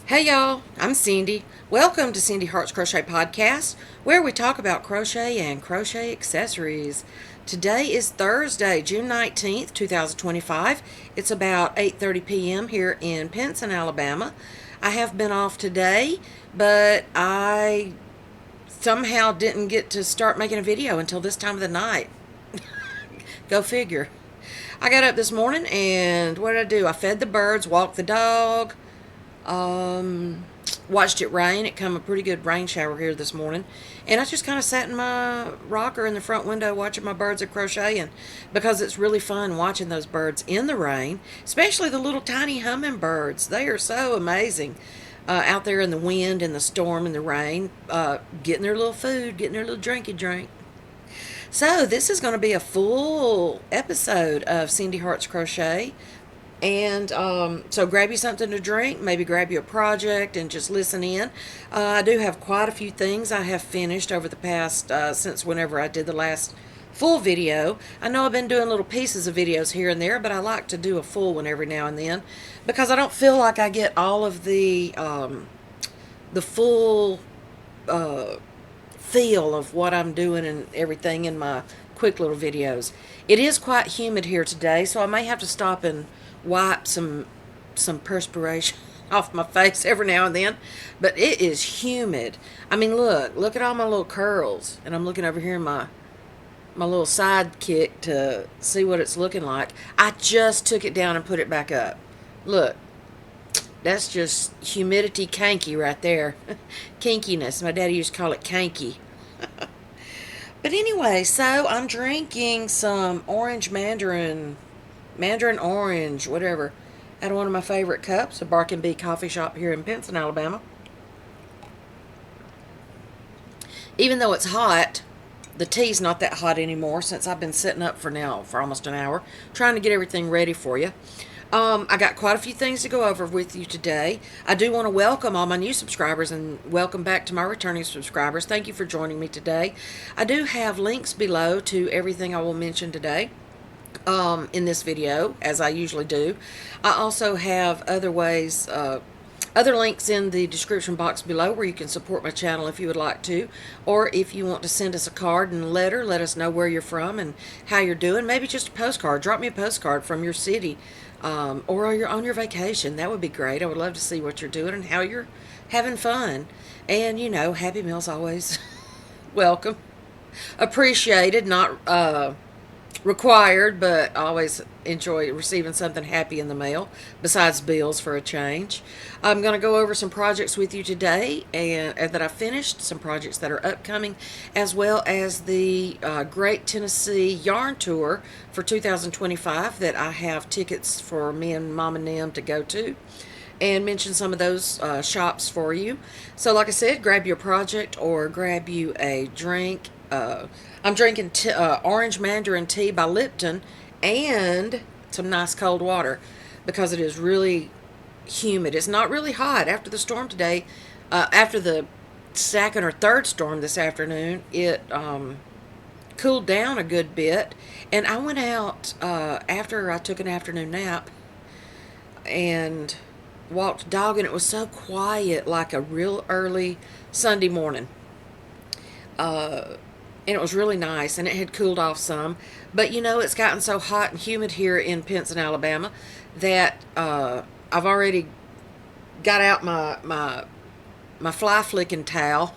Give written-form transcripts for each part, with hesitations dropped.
Hey y'all, I'm Cindy. Welcome to Cindy Hart's Crochet Podcast, where we talk about crochet and crochet accessories. Today is Thursday, June 19th, 2025. It's about 8:30 p.m. here in Pinson, Alabama. I have been off today, but I somehow didn't get to start making a video until this time of the night. Go figure. I got up this morning and what did I do? I fed the birds, walked the dog, um, watched it rain. It come a pretty good rain shower here this morning. And I just kind of sat in my rocker in the front window watching my birds at crocheting because it's really fun watching those birds in the rain, especially the little tiny hummingbirds. They are so amazing out there in the wind and the storm and the rain, getting their little food, getting their little drinky drink. So, this is going to be a full episode of Cindy Hart's Crochet. And so grab you something to drink, maybe grab you a project and just listen in. I do have quite a few things I have finished over the past, since whenever I did the last full video. I know I've been doing little pieces of videos here and there, but I like to do a full one every now and then because I don't feel like I get all of the full feel of what I'm doing and everything in my quick little videos. It is quite humid here today, so I may have to stop and wipe some perspiration off my face every now and then. But it is humid. I mean, look at all my little curls, and I'm looking over here in my little sidekick to see what it's looking like. I just took it down and put it back up. Look, that's just humidity kanky right there. Kinkiness. My daddy used to call it kanky. But anyway, so I'm drinking some mandarin orange, whatever, out of one of my favorite cups, a Bark and Bee coffee shop here in Pinson, Alabama. Even though it's hot, the tea's not that hot anymore since I've been sitting up for almost an hour, trying to get everything ready for you. I got quite a few things to go over with you today. I do want to welcome all my new subscribers and welcome back to my returning subscribers. Thank you for joining me today. I do have links below to everything I will mention today in this video, as I usually do. I also have other links in the description box below where you can support my channel if you would like to, or if you want to send us a card and a letter, let us know where you're from and how you're doing. Maybe just a postcard. Drop me a postcard from your city, or you're on your vacation. That would be great. I would love to see what you're doing and how you're having fun. And, Happy Meals always welcome. Appreciated, not required, but I always enjoy receiving something happy in the mail, besides bills for a change. I'm going to go over some projects with you today and that I finished, some projects that are upcoming, as well as the Great Tennessee Yarn Tour for 2025 that I have tickets for me and Mom and Nim to go to, and mention some of those shops for you. So like I said, grab your project or grab you a drink. I'm drinking orange mandarin tea by Lipton and some nice cold water because it is really humid. It's not really hot. After the storm today, after the second or third storm this afternoon, it cooled down a good bit. And I went out after I took an afternoon nap and walked the dog, and it was so quiet, like a real early Sunday morning. And it was really nice, and it had cooled off some. But it's gotten so hot and humid here in Pinson, Alabama, that I've already got out my fly flicking towel.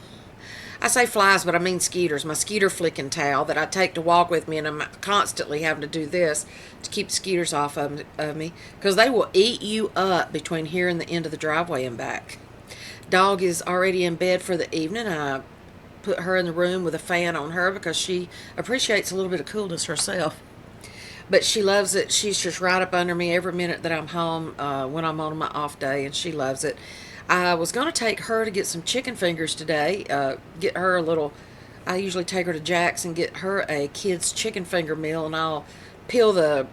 I say flies, but I mean skeeters. My skeeter flicking towel that I take to walk with me, and I'm constantly having to do this to keep skeeters off of me because they will eat you up between here and the end of the driveway and back. Dog is already in bed for the evening. I put her in the room with a fan on her because she appreciates a little bit of coolness herself. But she loves it. She's just right up under me every minute that I'm home when I'm on my off day, and she loves it. I was going to take her to get some chicken fingers today, get her a little, I usually take her to Jack's and get her a kid's chicken finger meal, and I'll peel the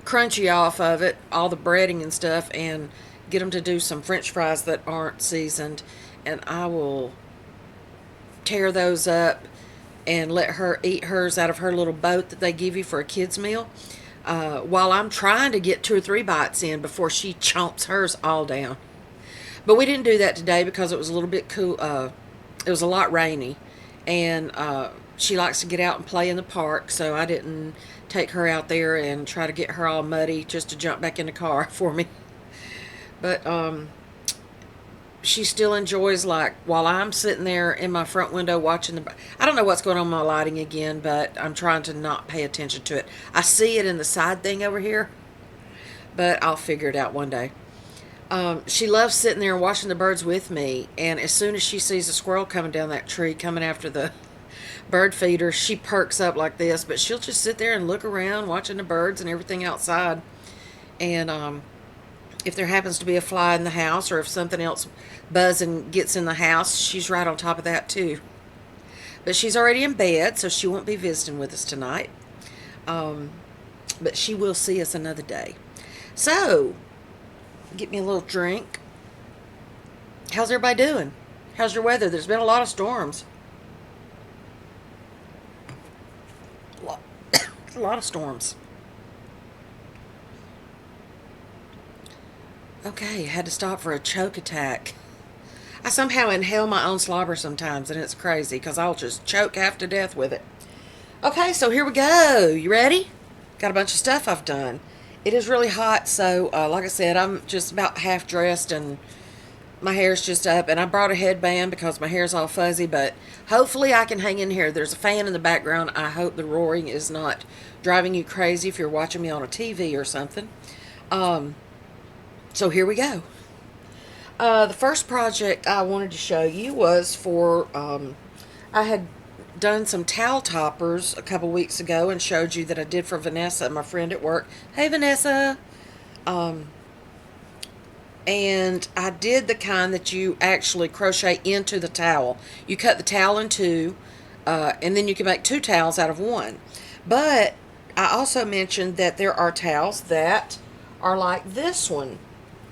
crunchy off of it, all the breading and stuff, and get them to do some french fries that aren't seasoned, and I will tear those up and let her eat hers out of her little boat that they give you for a kid's meal. while I'm trying to get 2 or 3 bites in before she chomps hers all down. But we didn't do that today because it was a little bit cool. It was a lot rainy, and she likes to get out and play in the park, so I didn't take her out there and try to get her all muddy just to jump back in the car for me. But she still enjoys, like, while I'm sitting there in my front window watching I don't know what's going on with my lighting again, but I'm trying to not pay attention to it. I see it in the side thing over here, but I'll figure it out one day. She loves sitting there and watching the birds with me, and as soon as she sees a squirrel coming down that tree, coming after the bird feeder, she perks up like this, but she'll just sit there and look around watching the birds and everything outside. And if there happens to be a fly in the house, or if something else buzzing gets in the house, she's right on top of that too. But she's already in bed, so she won't be visiting with us tonight. But she will see us another day. So, get me a little drink. How's everybody doing? How's your weather? There's been a lot of storms. A lot of storms. Okay, I had to stop for a choke attack. I somehow inhale my own slobber sometimes, and it's crazy because I'll just choke half to death with it. Okay, so here we go. You ready? Got a bunch of stuff I've done. It is really hot, so like I said, I'm just about half dressed and my hair's just up. And I brought a headband because my hair's all fuzzy, but hopefully I can hang in here. There's a fan in the background. I hope the roaring is not driving you crazy if you're watching me on a TV or something. So here we go. The first project I wanted to show you was for, I had done some towel toppers a couple weeks ago and showed you that I did for Vanessa, my friend at work. Hey, Vanessa. And I did the kind that you actually crochet into the towel. You cut the towel in two, and then you can make 2 towels out of one. But I also mentioned that there are towels that are like this one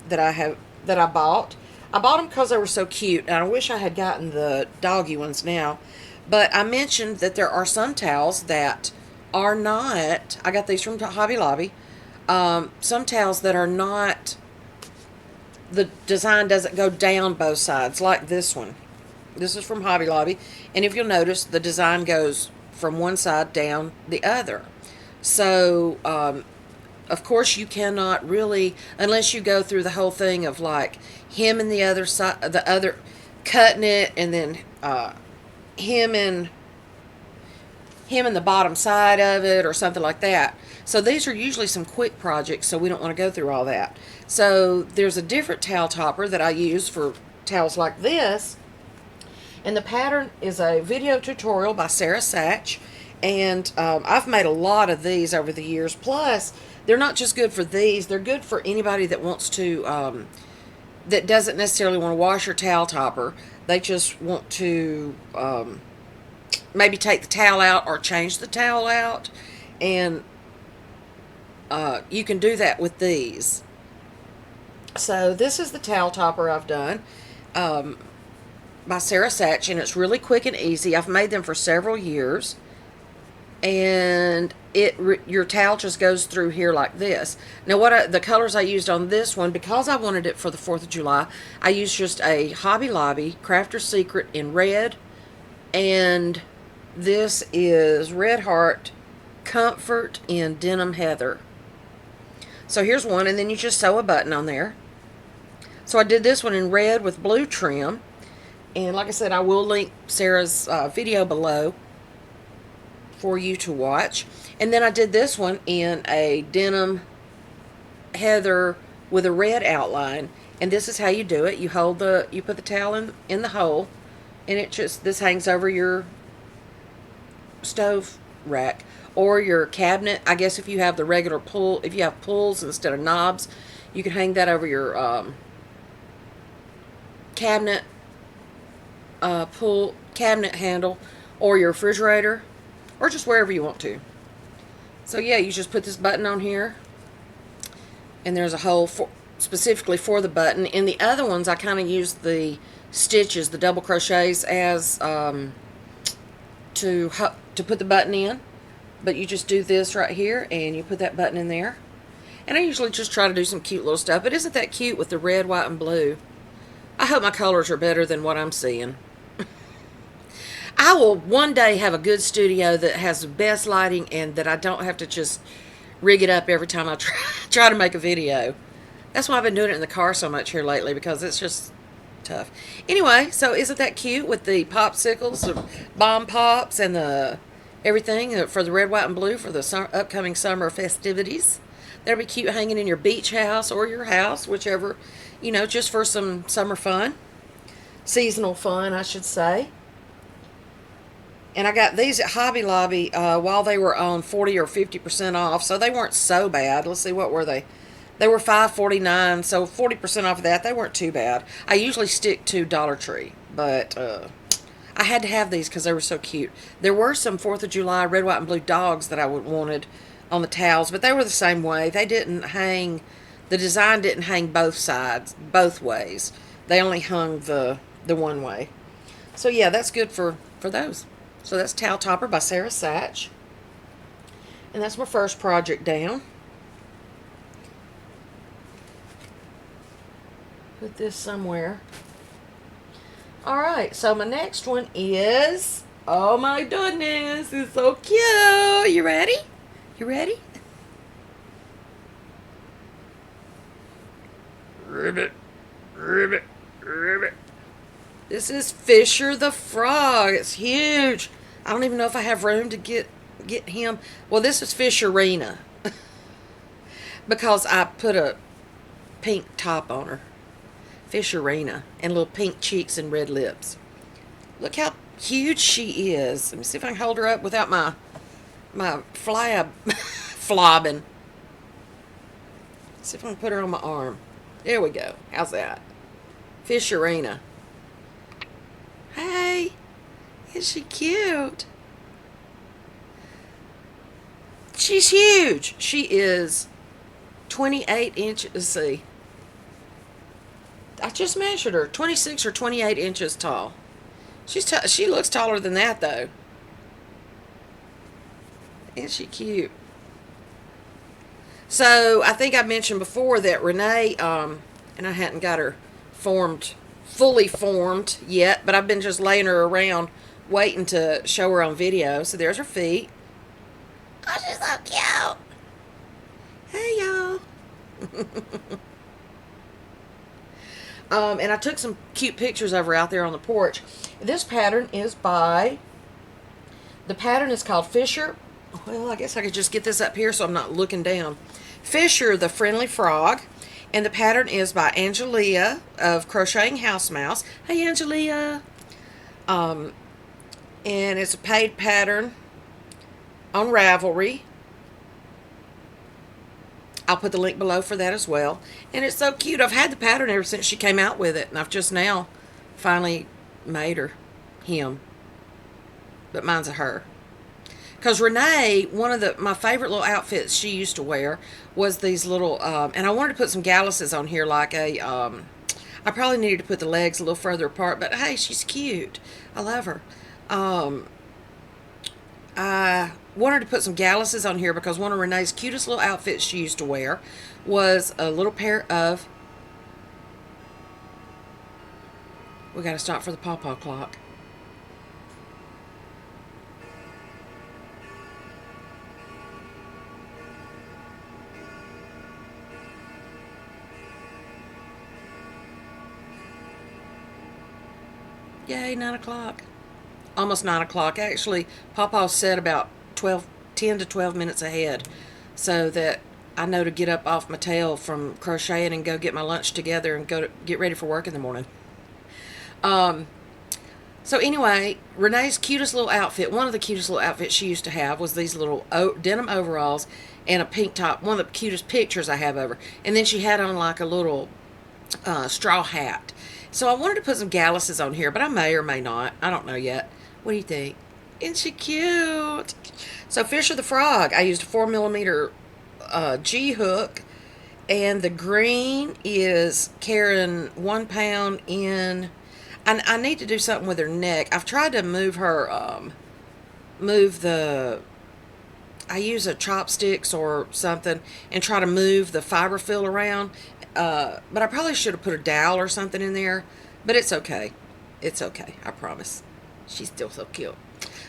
that I bought. I bought them because they were so cute, and I wish I had gotten the doggy ones now. But I mentioned that there are some towels that are not, I got these from Hobby Lobby, some towels that are not, the design doesn't go down both sides, like this one. This is from Hobby Lobby, and if you'll notice, the design goes from one side down the other. So, of course, you cannot really, unless you go through the whole thing of like hemming the other side, cutting it, and then hemming the bottom side of it or something like that. So these are usually some quick projects, so we don't want to go through all that. So there's a different towel topper that I use for towels like this, and the pattern is a video tutorial by Sarah Satch, and I've made a lot of these over the years. Plus, they're not just good for these, they're good for anybody that wants to, that doesn't necessarily want to wash your towel topper. They just want to maybe take the towel out or change the towel out, and you can do that with these. So this is the towel topper I've done by Sarah Satch, and it's really quick and easy. I've made them for several years, and your towel just goes through here like this. Now, the colors I used on this one, because I wanted it for the 4th of July, I used just a Hobby Lobby Crafter's Secret in red, and this is Red Heart Comfort in Denim Heather. So here's one, and then you just sew a button on there. So I did this one in red with blue trim, and like I said, I will link Sarah's video below for you to watch. And then I did this one in a denim heather with a red outline, and this is how you do it. You put the towel in the hole, and this hangs over your stove rack or your cabinet. I guess if you have the regular pull, if you have pulls instead of knobs, you can hang that over your cabinet cabinet handle, or your refrigerator, or just wherever you want to. So yeah, you just put this button on here, and there's a hole specifically for the button. In the other ones, I kind of used the stitches, the double crochets, as to put the button in. But you just do this right here, and you put that button in there. And I usually just try to do some cute little stuff. But isn't that cute with the red, white, and blue? I hope my colors are better than what I'm seeing. I will one day have a good studio that has the best lighting and that I don't have to just rig it up every time I try to make a video. That's why I've been doing it in the car so much here lately, because it's just tough. Anyway, so isn't that cute with the popsicles, the bomb pops, and the everything for the red, white, and blue for the upcoming summer festivities? That'll be cute hanging in your beach house or your house, whichever, just for some summer fun. Seasonal fun, I should say. And I got these at Hobby Lobby while they were on 40 or 50% off, so they weren't so bad. Let's see, what were they? They were $5.49, so 40% off of that. They weren't too bad. I usually stick to Dollar Tree, but I had to have these because they were so cute. There were some 4th of July red, white, and blue dogs that I wanted on the towels, but they were the same way. They didn't hang, the design didn't hang both sides, both ways. They only hung the one way. So yeah, that's good for those. So that's Towel Topper by Sarah Satch. And that's my first project down. Put this somewhere. Alright, so my next one is, oh my goodness, it's so cute. You ready? You ready? Ribbit, ribbit, ribbit. This is Fisher the Frog. It's huge. I don't even know if I have room to get him. Well, this is Fisherina because I put a pink top on her. Fisherina, and little pink cheeks and red lips. Look how huge she is. Let me see if I can hold her up without my flobbing. See if I can put her on my arm. There we go. How's that? Fisherina. Hey, is she cute? She's huge. She is 28 inches. Let's see. I just measured her. 26 or 28 inches tall. She looks taller than that, though. Isn't she cute? So, I think I mentioned before that Renee, and I hadn't got her fully formed yet, but I've been just laying her around waiting to show her on video. So there's her feet. Oh, she's so cute. Hey, y'all. And I took some cute pictures of her out there on the porch. This pattern is the pattern is called Fisher. Well, I guess I could just get this up here so I'm not looking down. Fisher the Friendly Frog. And the pattern is by Angelia of Crocheting House Mouse. Hey, Angelia. And it's a paid pattern on Ravelry. I'll put the link below for that as well. And it's so cute. I've had the pattern ever since she came out with it. And I've just now finally made him. But mine's a her. Because Renee, one of my favorite little outfits she used to wear was these little, and I wanted to put some galluses on here like I probably needed to put the legs a little further apart, but hey, she's cute. I love her. I wanted to put some galluses on here because one of Renee's cutest little outfits she used to wear was a little pair of, we got to stop for the pawpaw clock. Yay, 9 o'clock. Almost 9 o'clock. Actually, Pawpaw said about 10 to 12 minutes ahead so that I know to get up off my tail from crocheting and go get my lunch together and get ready for work in the morning. So anyway, Renee's cutest little outfit, one of the cutest little outfits she used to have was these little denim overalls and a pink top. One of the cutest pictures I have of her. And then she had on like a little straw hat. So I wanted to put some galluses on here, but I may or may not. I don't know yet. What do you think? Isn't she cute? So Fisher the Frog, I used a 4mm G hook, and the green is carrying 1 pound in. I need to do something with her neck. I've tried to move her, move the I use a chopsticks or something and try to move the fiber fill around. But I probably should have put a dowel or something in there. But it's okay. It's okay. I promise. She's still so cute.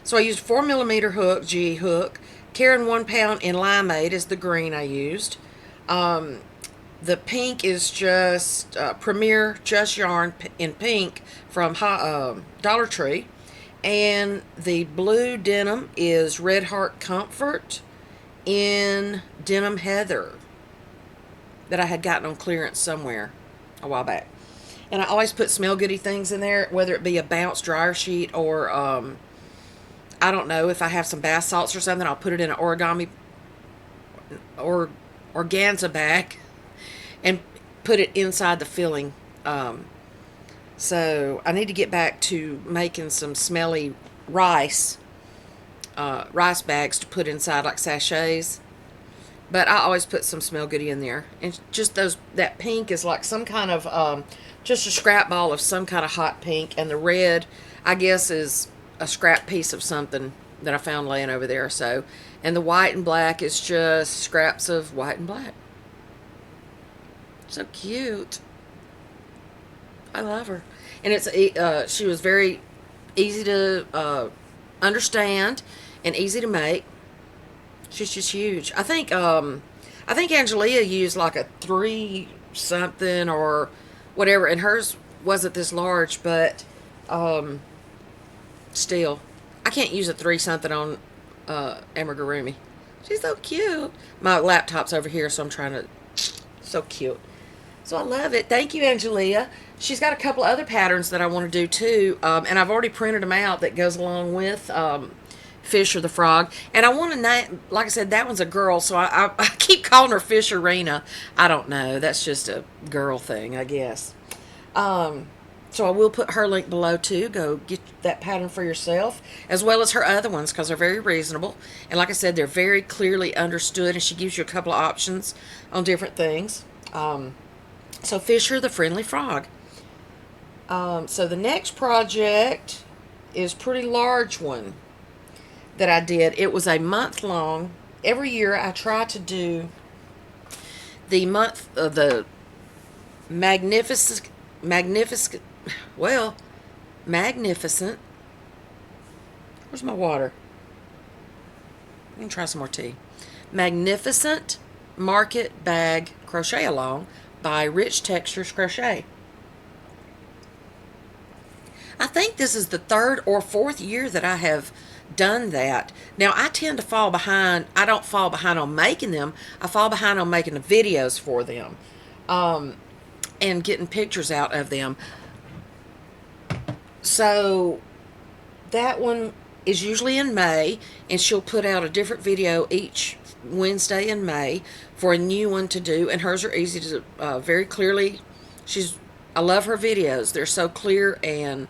So I used 4mm hook, G hook. Carrying 1 pound in limeade is the green I used. The pink is just Premier Just Yarn in pink from Dollar Tree. And the blue denim is Red Heart Comfort in Denim Heather that I had gotten on clearance somewhere a while back. And I always put smell goody things in there, whether it be a bounce dryer sheet or I don't know, if I have some bath salts or something, I'll put it in an origami or organza bag and put it inside the filling. So I need to get back to making some smelly rice bags to put inside like sachets. But I always put some smell goody in there. And just that pink is like some kind of, just a scrap ball of some kind of hot pink. And the red, I guess, is a scrap piece of something that I found laying over there. So, and the white and black is just scraps of white and black. So cute. I love her. And she was very easy to understand and easy to make. She's just huge. I think Angelia used like a 3 something or whatever, and hers wasn't this large, but still, I can't use a 3 something on amigurumi. She's so cute. My laptop's over here, so I'm trying to. So cute. So I love it. Thank you, Angelia. She's got a couple other patterns that I want to do too, and I've already printed them out that goes along with Fisher the Frog. And I want to name, like I said, that one's a girl, so I keep calling her Fisherina. I don't know. That's just a girl thing, I guess. So I will put her link below too. Go get that pattern for yourself, as well as her other ones, because they're very reasonable. And like I said, they're very clearly understood, and she gives you a couple of options on different things. So Fisher the Friendly Frog. So the next project is a pretty large one that I did. It was a month long. Every year I try to do the month of the magnificent. Where's my water? Let me try some more tea. Magnificent Market Bag Crochet Along by Rich Textures Crochet. I think this is the 3rd or 4th year that I have done that. Now, I tend to fall behind. I don't fall behind on making them. I fall behind on making the videos for them and getting pictures out of them. So that one is usually in May, and she'll put out a different video each Wednesday in May for a new one to do. And hers are easy to very clearly. I love her videos. They're so clear and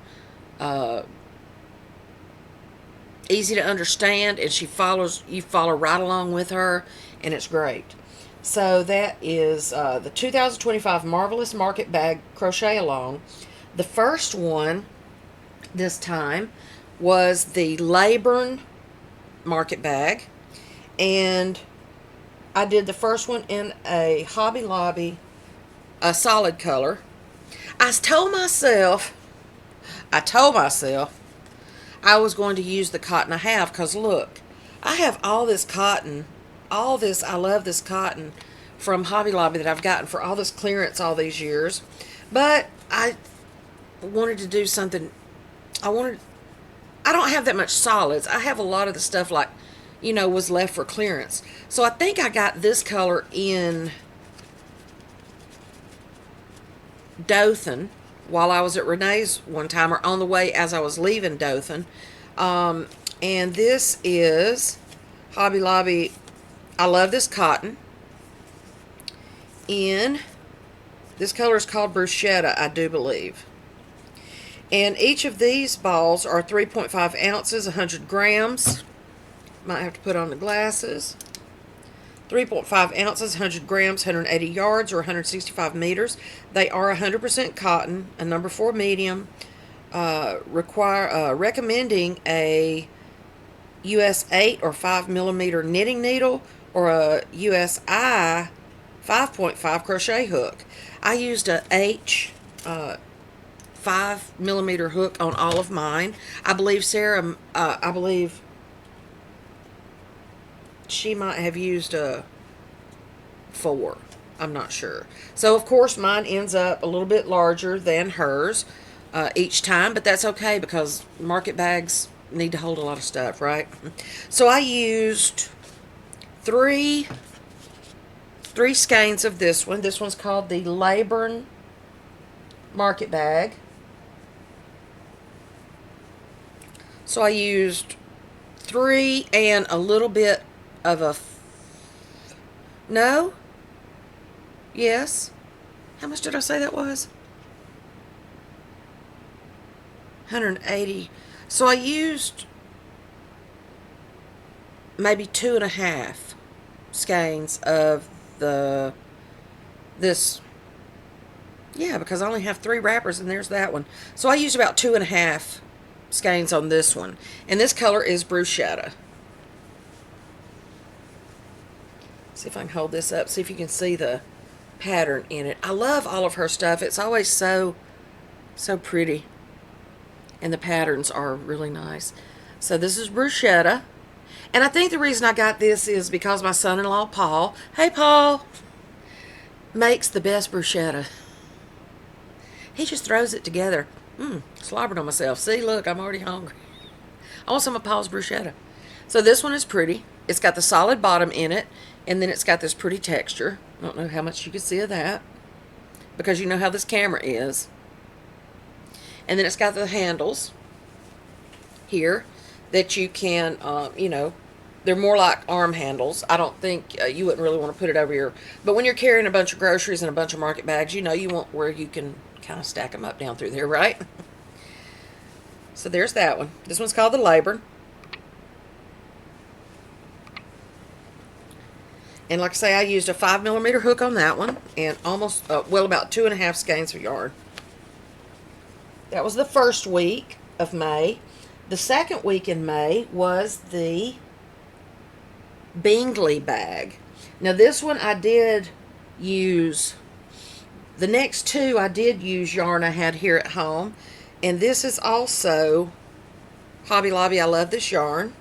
easy to understand, and you follow right along with her, and it's great. So that is the 2025 Marvelous Market Bag Crochet Along. The first one this time was the Leyburn Market Bag, and I did the first one in a Hobby Lobby, a solid color. I told myself I was going to use the cotton I have, because look, I have all this cotton, I love this cotton from Hobby Lobby that I've gotten for all this clearance all these years. But I wanted to do something, I don't have that much solids. I have a lot of the stuff like, was left for clearance. So I think I got this color in Dothan while I was at Renee's one time, or on the way as I was leaving Dothan. And this is Hobby Lobby. I love this cotton. This color is called Bruschetta, I do believe. And each of these balls are 3.5 ounces, 100 grams. Might have to put on the glasses. 3.5 ounces, 100 grams, 180 yards, or 165 meters. They are 100% cotton, a number 4 medium. Recommending a US 8 or 5mm knitting needle or a USI 5.5 crochet hook. I used a H 5mm hook on all of mine. I believe Sarah, I believe she might have used a 4. I'm not sure. So, of course, mine ends up a little bit larger than hers each time, but that's okay because market bags need to hold a lot of stuff, right? So I used three skeins of this one. This one's called the Laburn market bag. So I used 3 and a little bit of a... No? Yes? How much did I say that was? 180. So I used maybe 2.5 skeins of this. Yeah, because I only have 3 wrappers and there's that one. So I used about 2.5 skeins on this one. And this color is bruschetta. See if I can hold this up. See if you can see the pattern in it. I love all of her stuff. It's always so pretty. And the patterns are really nice. So this is bruschetta. And I think the reason I got this is because my son-in-law, Paul, hey Paul, makes the best bruschetta. He just throws it together. Slobbered on myself. See, look, I'm already hungry. I want some of Paul's bruschetta. So this one is pretty. It's got the solid bottom in it, and then it's got this pretty texture. I don't know how much you can see of that, because you know how this camera is. And then it's got the handles here that you can, you know, they're more like arm handles. I don't think you wouldn't really want to put it over your... But when you're carrying a bunch of groceries and a bunch of market bags, you know you want where you can kind of stack them up down through there, right? So there's that one. This one's called the Laburn. And like I say, I used a 5mm hook on that one. And almost, well, about 2.5 skeins of yarn. That was the first week of May. The second week in May was the Bingley bag. Now this one I did use, the next 2 I did use yarn I had here at home. And this is also Hobby Lobby. I love this yarn.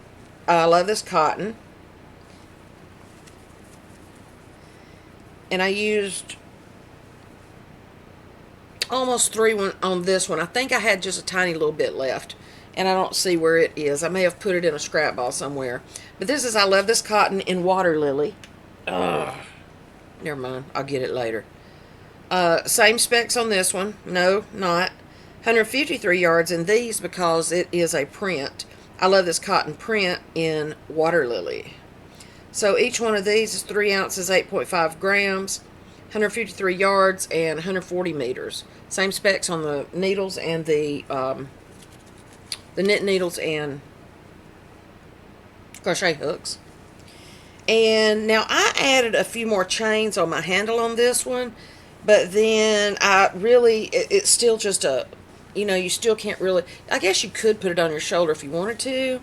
I love this cotton. And I used almost 3 on this one. I think I had just a tiny little bit left. And I don't see where it is. I may have put it in a scrap ball somewhere. But this is, I love this cotton in Water Lily. Ugh. Never mind. I'll get it later. Same specs on this one. No, not. 153 yards in these because it is a print. I love this cotton print in Water Lily. So each one of these is 3 ounces, 8.5 grams, 153 yards, and 140 meters. Same specs on the needles and the knit needles and crochet hooks. And now I added a few more chains on my handle on this one, but then it's still just a, you know, you still can't really, I guess you could put it on your shoulder if you wanted to,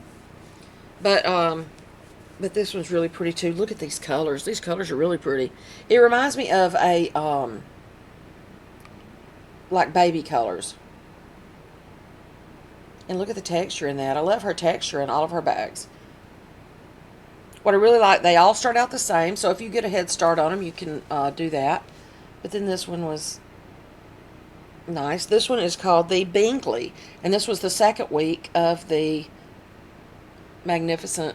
but this one's really pretty too. Look at these colors. These colors are really pretty. It reminds me of a, like baby colors. And look at the texture in that. I love her texture in all of her bags. What I really like, they all start out the same. So if you get a head start on them, you can do that. But then this one was nice. This one is called the Bingley. And this was the second week of the magnificent,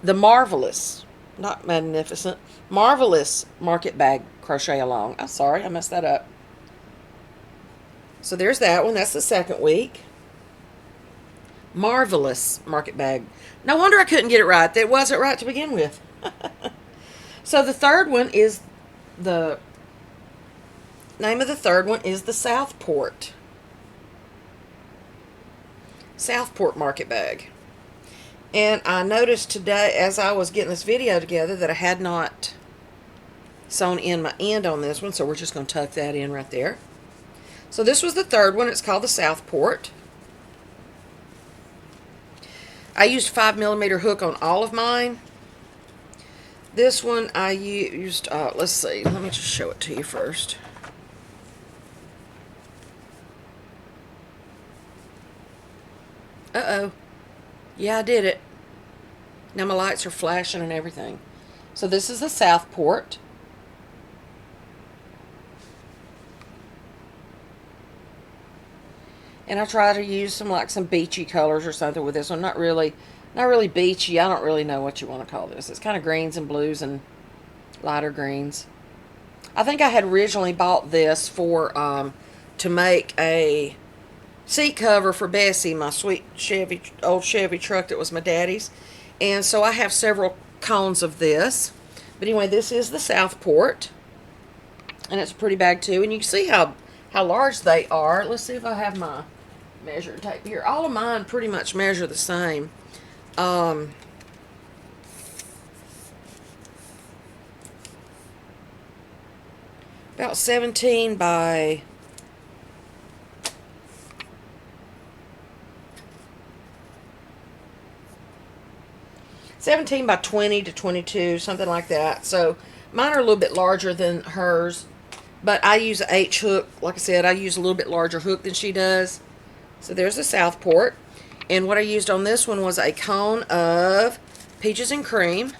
the marvelous, not magnificent, marvelous market bag crochet along. I'm sorry, I messed that up. So there's that one. That's the second week. Marvelous market bag. No wonder I couldn't get it right. That wasn't right to begin with. So the third one is, the name of the third one is the Southport. Southport market bag. And I noticed today as I was getting this video together that I had not sewn in my end on this one. So we're just going to tuck that in right there. So this was the third one. It's called the Southport. I used 5mm hook on all of mine. This one I used, let's see, let me just show it to you first. Uh-oh. Yeah, I did it. Now my lights are flashing and everything. So this is the south port. And I try to use some beachy colors or something with this one. Not really beachy. I don't really know what you want to call this. It's kind of greens and blues and lighter greens. I think I had originally bought this for to make a seat cover for Bessie, my sweet old Chevy truck that was my daddy's. And so I have several cones of this. But anyway, this is the south port. And it's a pretty bag too. And you can see how large they are. Let's see if I have my measuring tape here. All of mine pretty much measure the same. About 17 by 20 to 22, something like that. So mine are a little bit larger than hers, but I use an H hook. Like I said, I use a little bit larger hook than she does. So there's the south port. And what I used on this one was a cone of peaches and cream.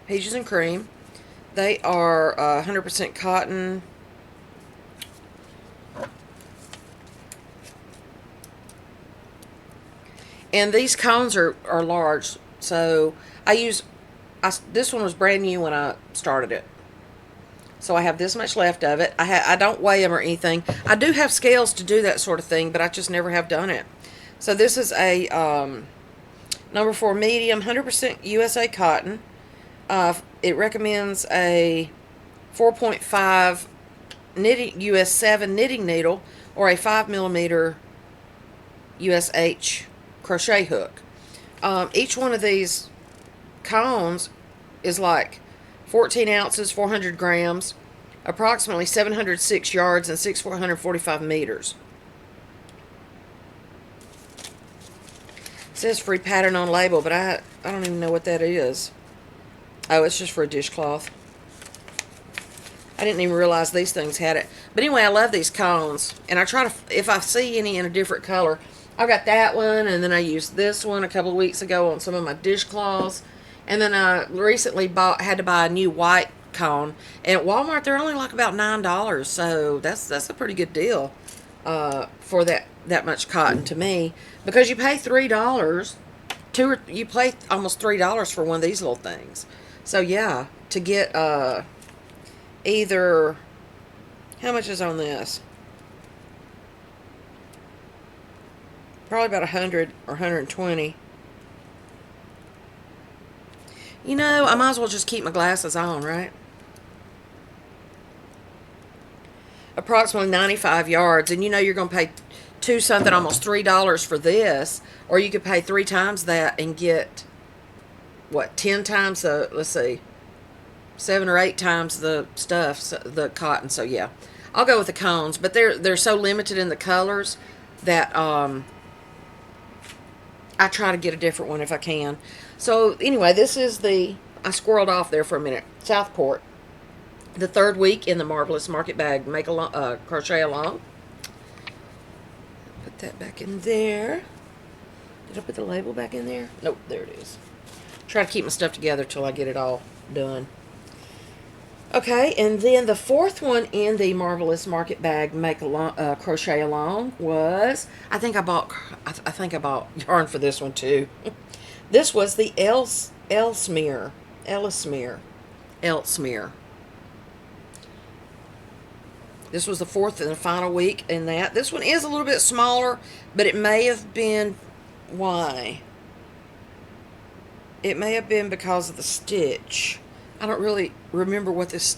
Peaches and cream. They are 100% cotton. And these cones are large. So this one was brand new when I started it. So I have this much left of it. I don't weigh them or anything. I do have scales to do that sort of thing, but I just never have done it. So this is a number 4 medium, 100% USA cotton. It recommends a 4.5 knitting US 7 knitting needle or a 5mm USH crochet hook. Each one of these cones is like 14 ounces, 400 grams, approximately 706 yards, and 6,445 meters. It says free pattern on label, but I don't even know what that is. Oh, it's just for a dishcloth. I didn't even realize these things had it. But anyway, I love these cones. And I try to, if I see any in a different color, I've got that one, and then I used this one a couple of weeks ago on some of my dishcloths. And then I recently had to buy a new white cone. And at Walmart, they're only like about $9. So that's a pretty good deal for that much cotton to me. Because you pay $3. You pay almost $3 for one of these little things. So yeah, to get either, how much is on this? Probably about 100 or 120. You know, I might as well just keep my glasses on, right? Approximately 95 yards. And you know you're going to pay almost $3 for this. Or you could pay 3 times that and get, what, 10 times the, let's see, 7 or 8 times the stuff, the cotton. So yeah, I'll go with the cones. But they're so limited in the colors that I try to get a different one if I can. So anyway, this is I squirreled off there for a minute. Southport. The 3rd week in the Marvelous Market Bag Crochet Along. Put that back in there. Did I put the label back in there? Nope, there it is. Try to keep my stuff together till I get it all done. Okay, and then the 4th one in the Marvelous Market Bag Crochet Along was, I think I bought yarn for this one too. This was the Ellesmere. This was the 4th and the final week in that. This one is a little bit smaller, but it may have been, why? It may have been because of the stitch. I don't really remember what this...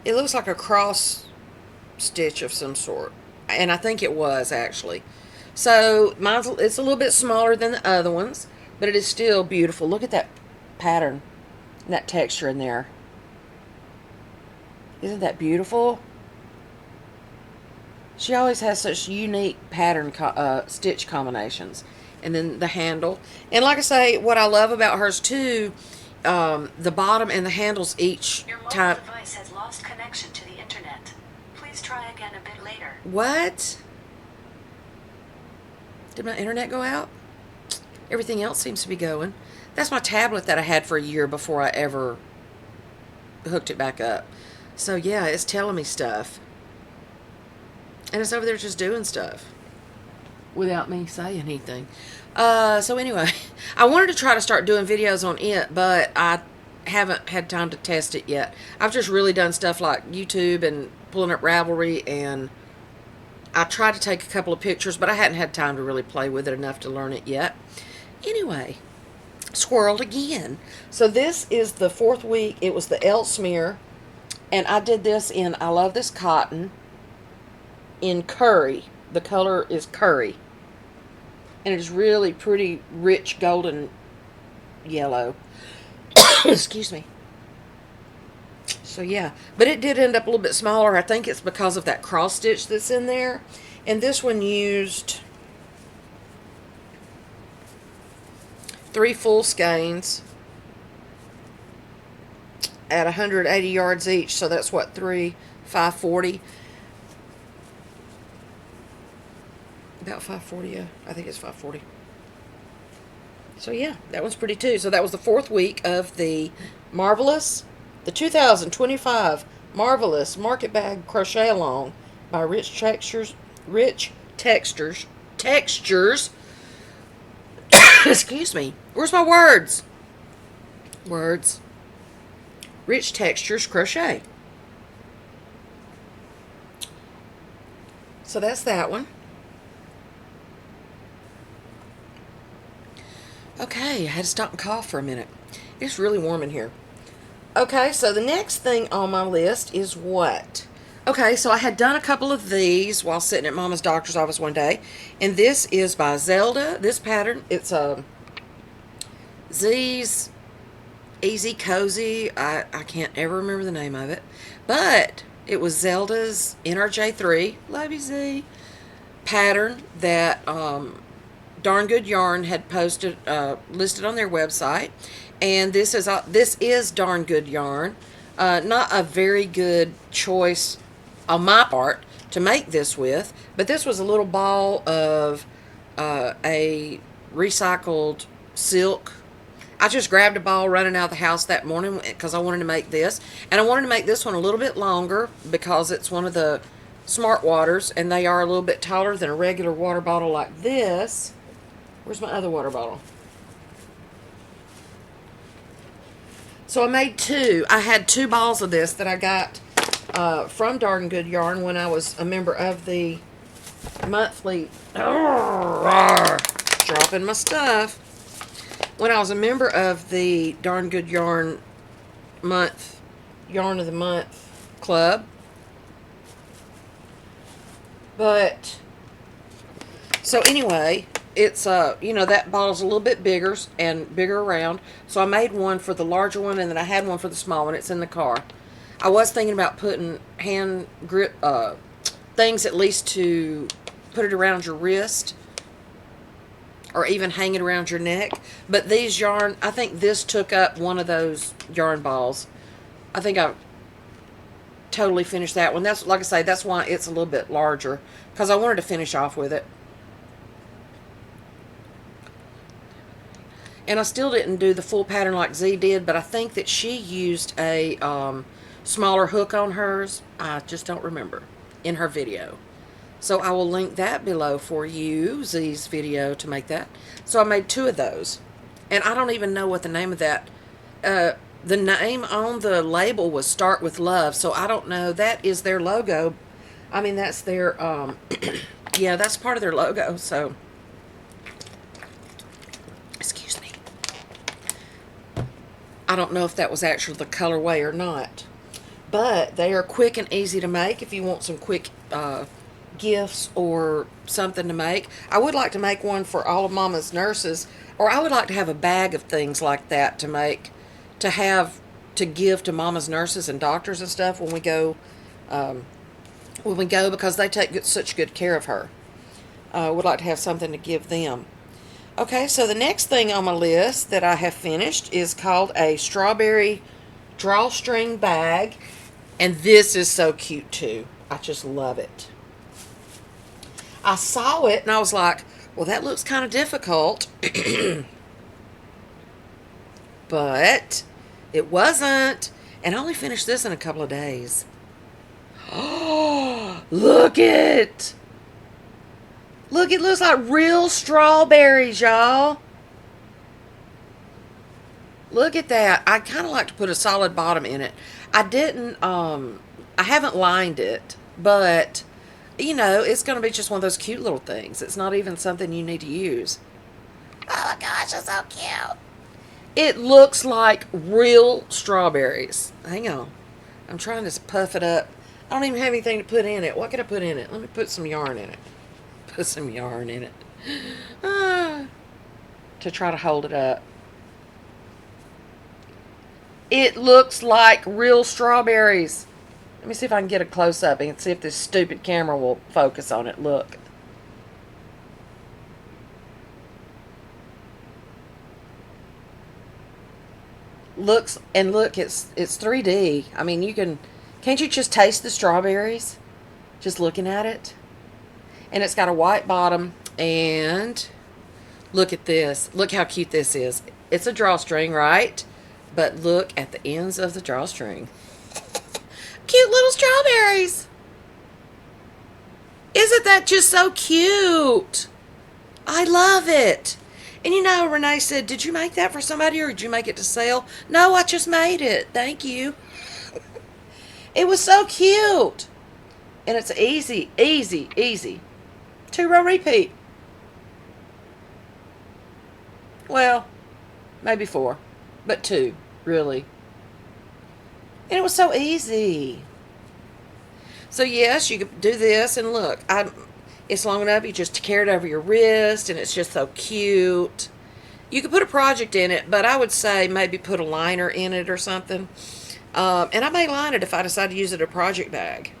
It looks like a cross stitch of some sort. And I think it was, actually. So, it's a little bit smaller than the other ones. But it is still beautiful. Look at that pattern. And that texture in there. Isn't that beautiful? She always has such unique pattern stitch combinations. And then the handle. And like I say, what I love about hers too, the bottom and the handles each Your mobile time. device has lost connection to the internet. Please try again a bit later. What? Did my internet go out? Everything else seems to be going. That's my tablet that I had for a year before I ever hooked it back up. So yeah, it's telling me stuff. And it's over there just doing stuff without me saying anything. So anyway, I wanted to try to start doing videos on it, but I haven't had time to test it yet. I've just really done stuff like YouTube and pulling up Ravelry, and I tried to take a couple of pictures, but I hadn't had time to really play with it enough to learn it yet. Anyway, squirreled again. So this is the 4th week. It was the Ellesmere, and I did this in, I love this cotton, in curry. The color is curry. And it is really pretty rich golden yellow. Excuse me. So yeah, but it did end up a little bit smaller. I think it's because of that cross stitch that's in there. And this one used 3 full skeins at 180 yards each. So that's what, 540. About 540, yeah. I think it's 540. So yeah, that one's pretty too. So that was the 4th week of the 2025 Marvelous Market Bag Crochet Along by Rich Textures. Excuse me. Where's my words? Rich Textures Crochet. So that's that one. Okay, I had to stop and cough for a minute. It's really warm in here. Okay, so the next thing on my list is what? Okay, so I had done a couple of these while sitting at Mama's doctor's office one day. And this is by Zelda. This pattern, it's Z's Easy Cozy. I can't ever remember the name of it. But it was Zelda's NRJ3, love you Z, pattern that Darn Good Yarn had posted, listed on their website, and this is Darn Good Yarn. Not a very good choice on my part to make this with, but this was a little ball of a recycled silk. I just grabbed a ball running out of the house that morning because I wanted to make this, and I wanted to make this one a little bit longer because it's one of the Smart Waters, and they are a little bit taller than a regular water bottle like this. Where's my other water bottle? So I made 2. I had 2 balls of this that I got from Darn Good Yarn when I was a member of the monthly... dropping my stuff. When I was a member of the Darn Good Yarn Yarn of the Month Club. But... So anyway... It's, that bottle's a little bit bigger and bigger around. So I made one for the larger one, and then I had one for the small one. It's in the car. I was thinking about putting hand grip things at least to put it around your wrist or even hang it around your neck. But these yarn, I think this took up one of those yarn balls. I think I totally finished that one. That's, like I say, that's why it's a little bit larger, because I wanted to finish off with it. And I still didn't do the full pattern like Z did, but I think that she used a smaller hook on hers. I just don't remember in her video. So I will link that below for you, Z's video, to make that. So I made 2 of those. And I don't even know what the name of that... the name on the label was Start With Love, so I don't know. That is their logo. I mean, that's their... yeah, that's part of their logo, so... I don't know if that was actually the colorway or not. But they are quick and easy to make if you want some quick gifts or something to make. I would like to make one for all of Mama's nurses, or I would like to have a bag of things like that to make, to give to Mama's nurses and doctors and stuff when we go when we go because they take such good care of her. Would like to have something to give them. Okay, so the next thing on my list that I have finished is called a strawberry drawstring bag. And this is so cute too. I just love it. I saw it and I was like, well, that looks kind of difficult. But it wasn't. And I only finished this in a couple of days. Oh, look it. Look, it looks like real strawberries, y'all. Look at that. I kind of like to put a solid bottom in it. I didn't, I haven't lined it, but, you know, it's going to be just one of those cute little things. It's not even something you need to use. Oh my gosh, it's so cute. It looks like real strawberries. Hang on. I'm trying to puff it up. I don't even have anything to put in it. What can I put in it? Let me put some yarn in it. Put some yarn in it. To try to hold it up. It looks like real strawberries. Let me see if I can get a close-up and see if this stupid camera will focus on it. Look. Looks, and look, it's 3D. I mean, can't you just taste the strawberries? Just looking at it. And it's got a white bottom, and look at this. Look how cute this is. It's a drawstring, right? But look at the ends of the drawstring. Cute little strawberries. Isn't that just so cute? I love it. And you know, Renee said, did you make that for somebody or did you make it to sell? No, I just made it. Thank you. It was so cute. And it's easy, easy, easy. 2-row repeat. Well, maybe 4, but 2, really. And it was so easy. So yes, you could do this, and look, it's long enough, you just carry it over your wrist, and it's just so cute. You could put a project in it, but I would say maybe put a liner in it or something. And I may line it if I decide to use it as a project bag.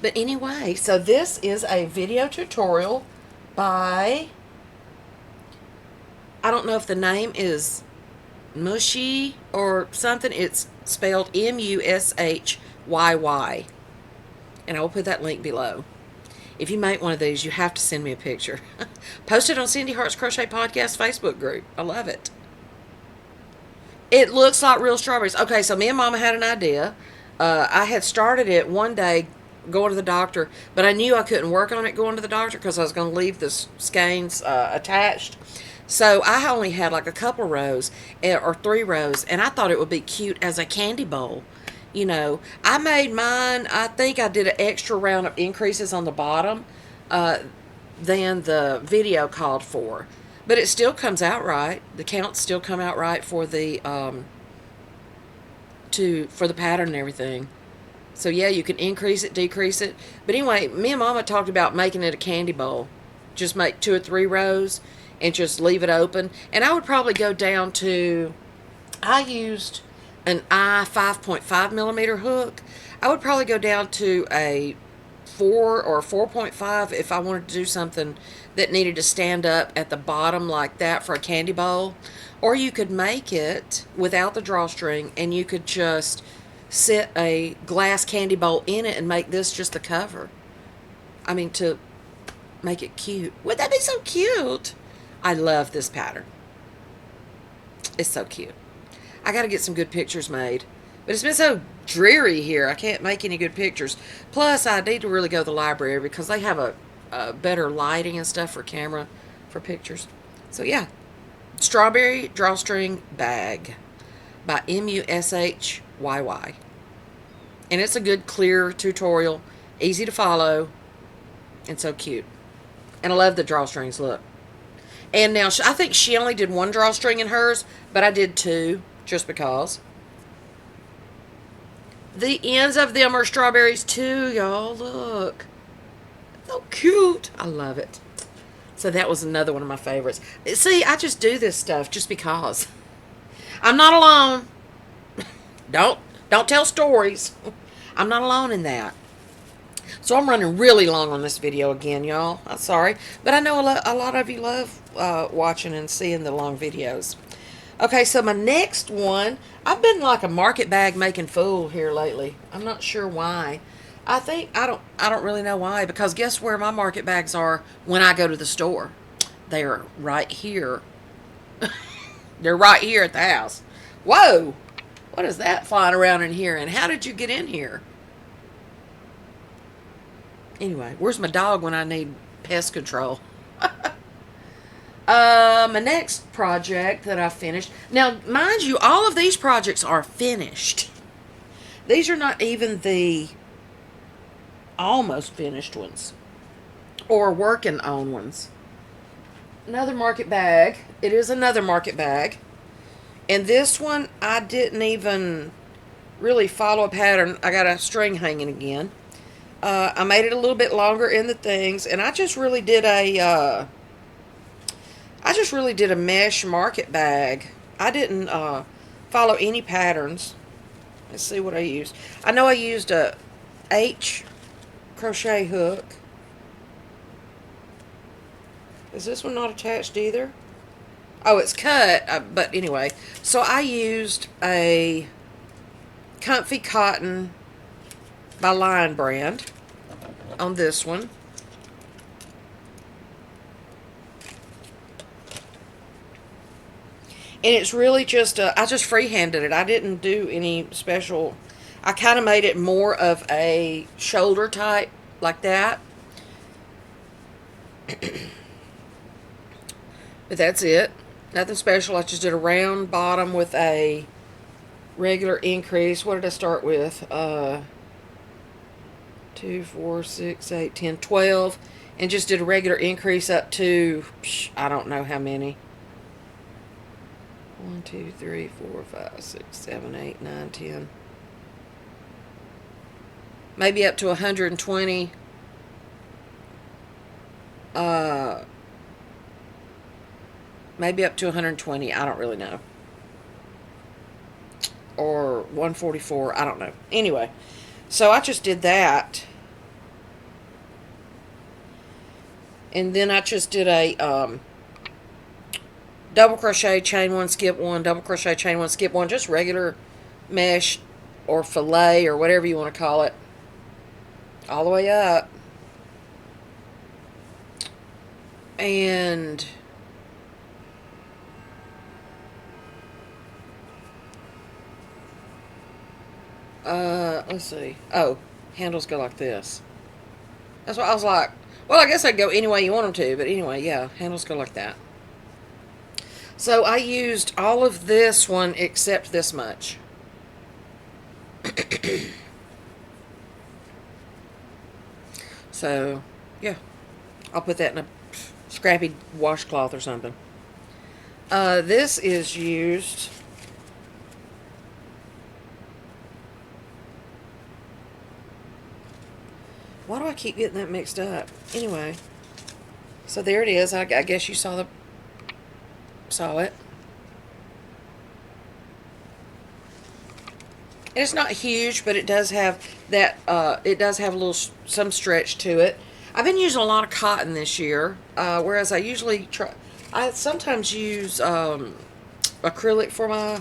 But anyway, so this is a video tutorial by, I don't know if the name is Mushy or something. It's spelled Mushyyy. And I will put that link below. If you make one of these, you have to send me a picture. Post it on Cindy Hart's Crochet Podcast Facebook group. I love it. It looks like real strawberries. Okay, so me and Mama had an idea. I had started it one day going to the doctor, but I knew I couldn't work on it going to the doctor because I was going to leave the skeins attached. So I only had like a couple rows or 3 rows, and I thought it would be cute as a candy bowl. You know, I made mine, I think I did an extra round of increases on the bottom than the video called for. But it still comes out right. The counts still come out right for the for the pattern and everything. So yeah, you can increase it, decrease it. But anyway, me and Mama talked about making it a candy bowl. Just make 2 or 3 rows and just leave it open. And I would probably go down to, I used an I 5.5 millimeter hook. I would probably go down to a 4 or 4.5 if I wanted to do something that needed to stand up at the bottom like that for a candy bowl. Or you could make it without the drawstring and you could just set a glass candy bowl in it and make this just the cover. I mean, to make it cute. Would that be so cute? I love this pattern. It's so cute. I got to get some good pictures made. But it's been so dreary here. I can't make any good pictures. Plus, I need to really go to the library because they have a better lighting and stuff for camera, for pictures. So, yeah. Strawberry Drawstring Bag by Mushyyy. And it's a good, clear tutorial. Easy to follow. And so cute. And I love the drawstrings, look. And now, I think she only did 1 drawstring in hers, but I did 2, just because. The ends of them are strawberries too, y'all. Look. So cute. I love it. So that was another one of my favorites. See, I just do this stuff just because. I'm not alone. Don't tell stories. I'm not alone in that. So I'm running really long on this video again, y'all. I'm sorry. But I know a lot of you love watching and seeing the long videos. Okay, so my next one, I've been like a market bag making fool here lately. I'm not sure why. I don't really know why, because guess where my market bags are when I go to the store? They're right here. They're right here at the house. Whoa! What is that flying around in here? And how did you get in here? Anyway, where's my dog when I need pest control? My next project that I finished. Now, mind you, all of these projects are finished. These are not even the almost finished ones or working on ones. Another market bag. It is another market bag. And this one, I didn't even really follow a pattern. I got a string hanging again. I made it a little bit longer in the things, and I just really did a mesh market bag. I didn't follow any patterns. Let's see what I used. I know I used a H crochet hook. Is this one not attached either? Oh, it's cut, but anyway. So I used a Comfy Cotton by Lion Brand on this one. And it's really just, I just freehanded it. I didn't do any special. I kind of made it more of a shoulder type, like that. But that's it. Nothing special. I just did a round bottom with a regular increase. What did I start with? 2, 4, 6, 8, 10, 12. And just did a regular increase up to, I don't know how many. 1, 2, 3, 4, 5, 6, 7, 8, 9, 10. Maybe up to 120. Maybe up to 120. I don't really know. Or 144. I don't know. Anyway, so I just did that. And then I just did a double crochet, chain 1, skip 1, double crochet, chain 1, skip 1, just regular mesh or fillet or whatever you want to call it, all the way up. And let's see. Oh, handles go like this. That's what I was like. Well, I guess I'd go any way you want them to, but anyway, yeah, handles go like that. So I used all of this one except this much. So, yeah, I'll put that in a scrappy washcloth or something. This is used. Why do I keep getting that mixed up? Anyway, so there it is. I guess you saw it. And it's not huge, but it does have that. It does have a little some stretch to it. I've been using a lot of cotton this year, whereas I usually try. I sometimes use acrylic for my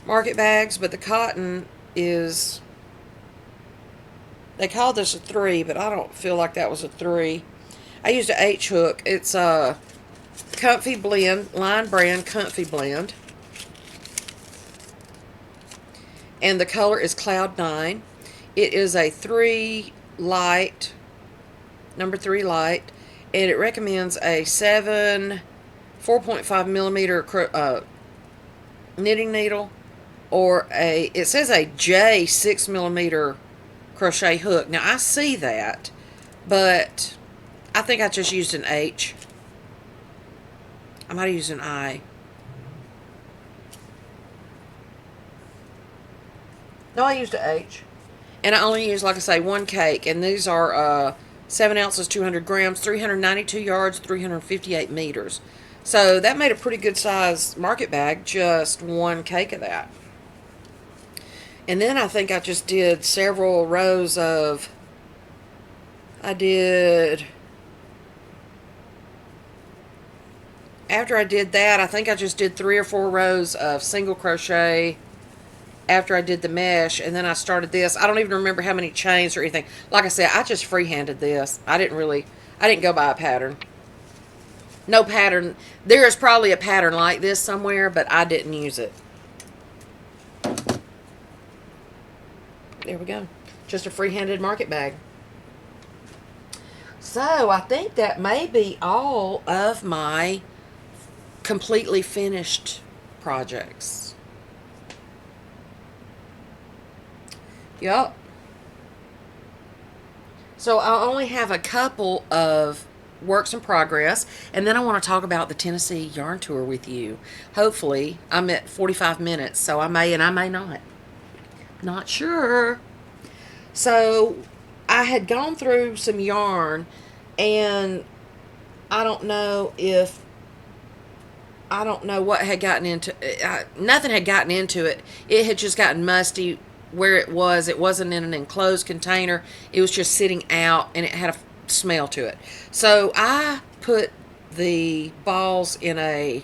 market bags, but the cotton is. They called this a 3, but I don't feel like that was a 3. I used an H hook. It's a Comfy Blend, Lion Brand Comfy Blend. And the color is Cloud 9. It is a 3 light, number 3 light. And it recommends a 4.5 millimeter knitting needle, or it says a J 6 millimeter crochet hook. Now I see that, but I think I just used an H. I might have used an I. No, I used an H. And I only used, like I say, 1 cake. And these are 7 ounces, 200 grams, 392 yards, 358 meters. So that made a pretty good size market bag, just 1 cake of that. And then I think I just did several rows of After I did that, I think I just did 3 or 4 rows of single crochet after I did the mesh, and then I started this. I don't even remember how many chains or anything. Like I said, I just freehanded this. I didn't go by a pattern. No pattern. There is probably a pattern like this somewhere, but I didn't use it. There we go. Just a free-handed market bag. So I think that may be all of my completely finished projects. Yup. So I only have a couple of works in progress, and then I want to talk about the Tennessee yarn tour with you. Hopefully, I'm at 45 minutes, so I may and I may not. Not sure. So I had gone through some yarn, and I don't know what had gotten into nothing had gotten into it. It had just gotten musty where it was. It wasn't in an enclosed container. It was just sitting out, and it had a smell to it. So I put the balls in a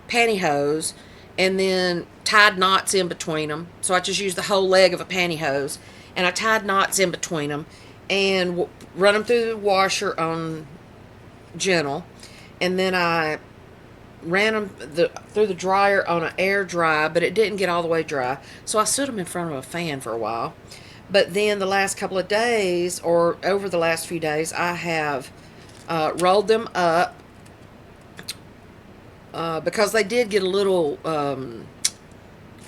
pantyhose and then tied knots in between them. So I just used the whole leg of a pantyhose, and I tied knots in between them and run them through the washer on gentle, and then I ran them through the dryer on an air dry, but it didn't get all the way dry, so I stood them in front of a fan for a while. But then the last couple of days, or over the last few days, I have rolled them up because they did get a little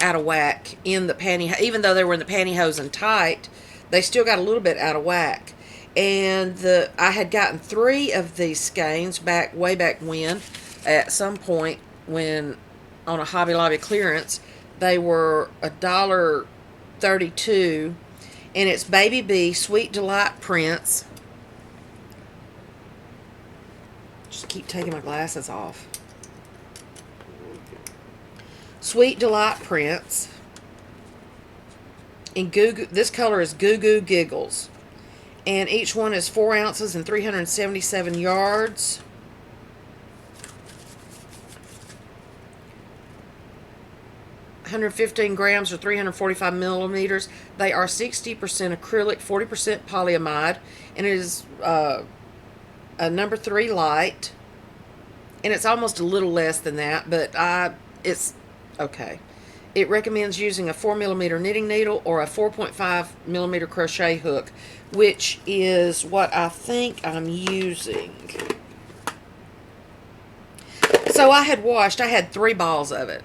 out of whack in the pantyhose. Even though they were in the pantyhose and tight, they still got a little bit out of whack. And I had gotten 3 of these skeins way back when, at some point when on a Hobby Lobby clearance, they were $1.32, and it's Baby Bee Sweet Delight prints. Just keep taking my glasses off. Sweet Delight prints. In this color is Goo Goo Giggles. And each one is 4 ounces and 377 yards. $115 grams or 345 millimeters. They are 60% acrylic, 40% polyamide, and it is a number 3 light. And it's almost a little less than that, but it's okay. It recommends using a 4mm knitting needle or a 4.5mm crochet hook, which is what I think I'm using. So I had 3 balls of it.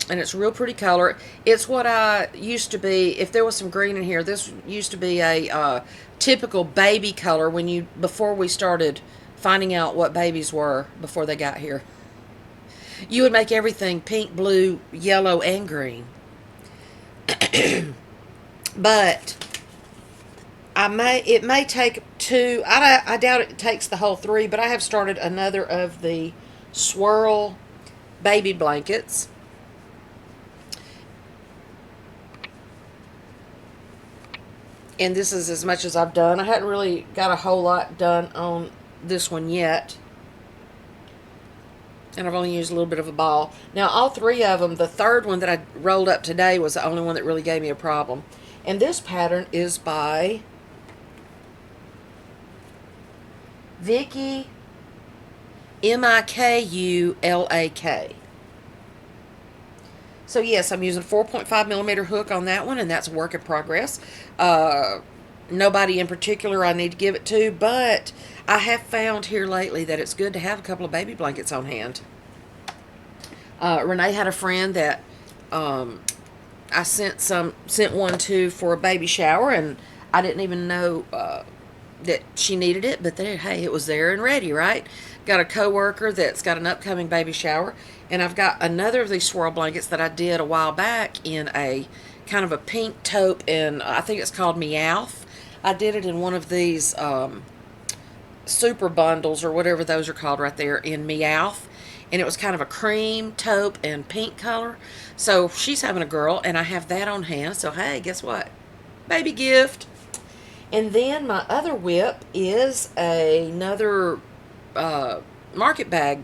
And it's a real pretty color. It's what I used to be, if there was some green in here, this used to be a typical baby color before we started finding out what babies were before they got here. You would make everything pink, blue, yellow, and green. But it may take 2. I doubt it takes the whole 3, but I have started another of the swirl baby blankets. And this is as much as I've done. I hadn't really got a whole lot done on this one yet. And I've only used a little bit of a ball. Now, all 3 of them, the third one that I rolled up today was the only one that really gave me a problem. And this pattern is by Vicky, Mikulak. So yes, I'm using a 4.5mm hook on that one, and that's a work in progress. Nobody in particular I need to give it to, but I have found here lately that it's good to have a couple of baby blankets on hand. Renee had a friend that I sent one to for a baby shower, and I didn't even know that she needed it, but then, hey, it was there and ready, right? Got a coworker that's got an upcoming baby shower, and I've got another of these swirl blankets that I did a while back in a kind of a pink taupe, and I think it's called Meowth. I did it in one of these super bundles or whatever those are called right there in Meowth, and it was kind of a cream taupe and pink color. So she's having a girl, and I have that on hand. So hey, guess what? Baby gift. And then my other whip is another market bag.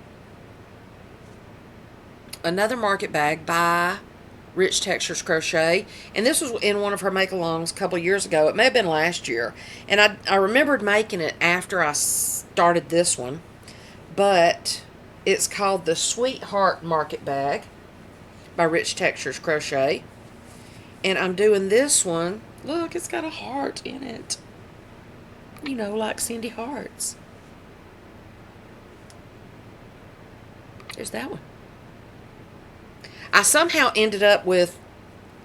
Another market bag by Rich Textures Crochet. And this was in one of her make-alongs a couple of years ago. It may have been last year. And I remembered making it after I started this one. But it's called the Sweetheart Market Bag by Rich Textures Crochet. And I'm doing this one. Look, it's got a heart in it. You know, like Cindy Hearts. There's that one. I somehow ended up with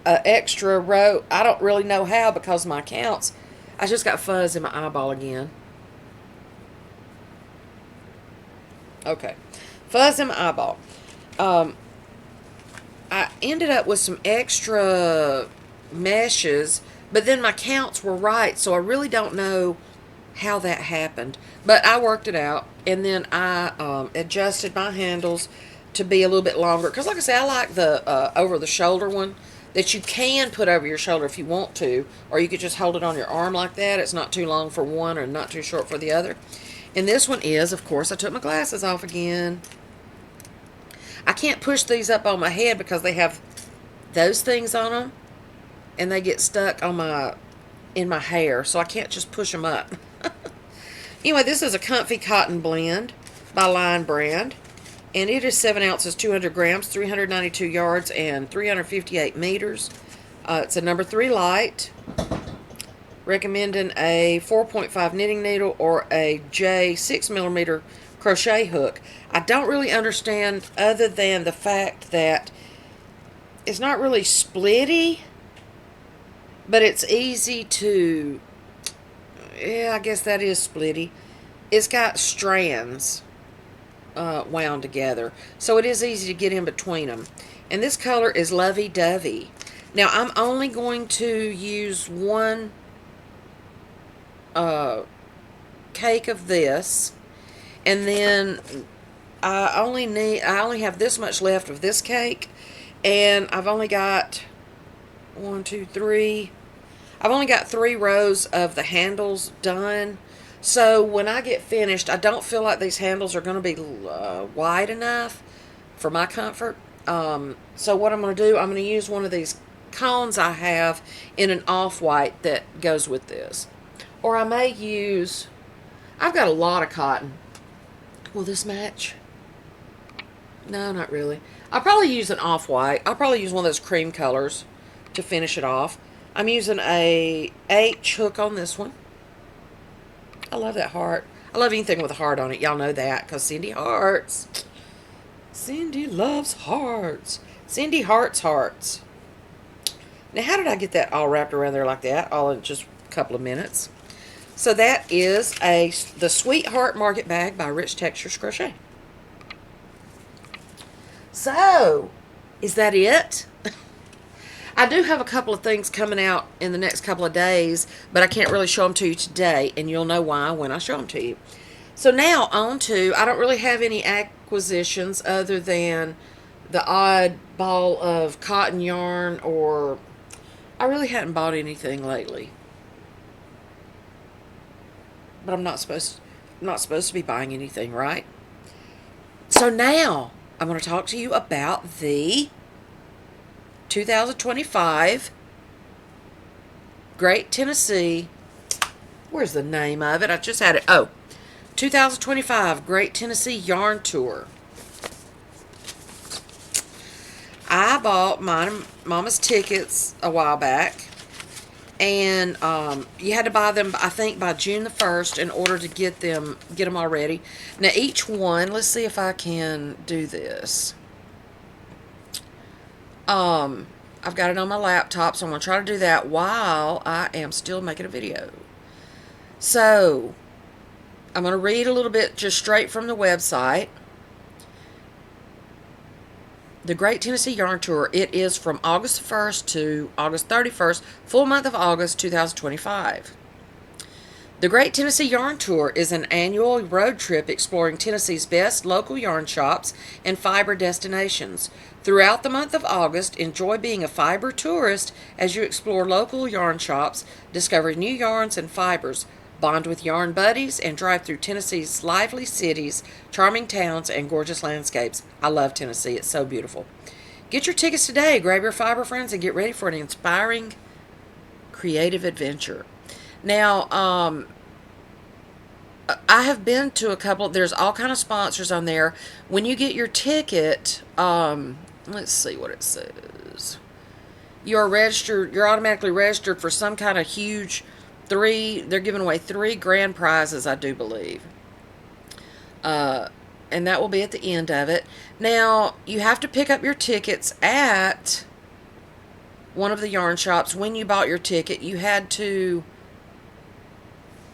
an extra row. I don't really know how because of my counts. I just got fuzz in my eyeball again. Okay. Fuzz in my eyeball. I ended up with some extra meshes, but then my counts were right, so I really don't know how that happened. But I worked it out, and then I adjusted my handles to be a little bit longer. Because like I say, I like the over-the-shoulder one that you can put over your shoulder if you want to, or you could just hold it on your arm like that. It's not too long for one or not too short for the other. And this one is, of course, I took my glasses off again. I can't push these up on my head because they have those things on them, and they get stuck on in my hair, so I can't just push them up. Anyway, this is a Comfy Cotton Blend by Line Brand, and it is 7 ounces, 200 grams, 392 yards, and 358 meters. It's a number 3 light, recommending a 4.5 knitting needle or a J 6mm crochet hook. I don't really understand other than the fact that it's not really splitty, but it's easy to, yeah, I guess that is splitty. It's got strands wound together, so it is easy to get in between them. And this color is Lovey Dovey. Now, I'm only going to use one cake of this, and then I only have this much left of this cake, and I've only got 1, 2, 3. I've only got 3 rows of the handles done. So when I get finished, I don't feel like these handles are going to be wide enough for my comfort. So what I'm going to do, I'm going to use one of these cones I have in an off-white that goes with this. Or I may use, I've got a lot of cotton. Will this match? No, not really. I'll probably use an off-white. I'll probably use one of those cream colors to finish it off. I'm using a H hook on this one. I love that heart. I love anything with a heart on it. Y'all know that because Cindy hearts. Cindy loves hearts. Cindy hearts hearts. Now, how did I get that all wrapped around there like that? All in just a couple of minutes. So that is the Sweetheart Market Bag by Rich Textures Crochet. So, is that it? I do have a couple of things coming out in the next couple of days, but I can't really show them to you today, and you'll know why when I show them to you. So now on to, I don't really have any acquisitions other than the odd ball of cotton yarn, or I really hadn't bought anything lately. But I'm not supposed to be buying anything, right? So now I'm going to talk to you about the 2025 Great Tennessee. Where's the name of it? I just had it. Oh, 2025 Great Tennessee Yarn Tour. I bought Mama's tickets a while back, and you had to buy them, I think, by June the 1st in order to get them already. Now, each one, let's see if I can do this. I've got it on my laptop, so I'm going to try to do that while I am still making a video. So, I'm going to read a little bit just straight from the website. The Great Tennessee Yarn Tour, it is from August 1st to August 31st, full month of August 2025. The Great Tennessee Yarn Tour is an annual road trip exploring Tennessee's best local yarn shops and fiber destinations. Throughout the month of August, enjoy being a fiber tourist as you explore local yarn shops, discover new yarns and fibers, bond with yarn buddies, and drive through Tennessee's lively cities, charming towns, and gorgeous landscapes. I love Tennessee. It's so beautiful. Get your tickets today. Grab your fiber friends and get ready for an inspiring, creative adventure. Now, I have been to a couple. There's all kind of sponsors on there. When you get your ticket, let's see what it says. You're registered. You're automatically registered for some kind of huge They're giving away 3 grand prizes, I do believe. And that will be at the end of it. Now, you have to pick up your tickets at one of the yarn shops. When you bought your ticket, you had to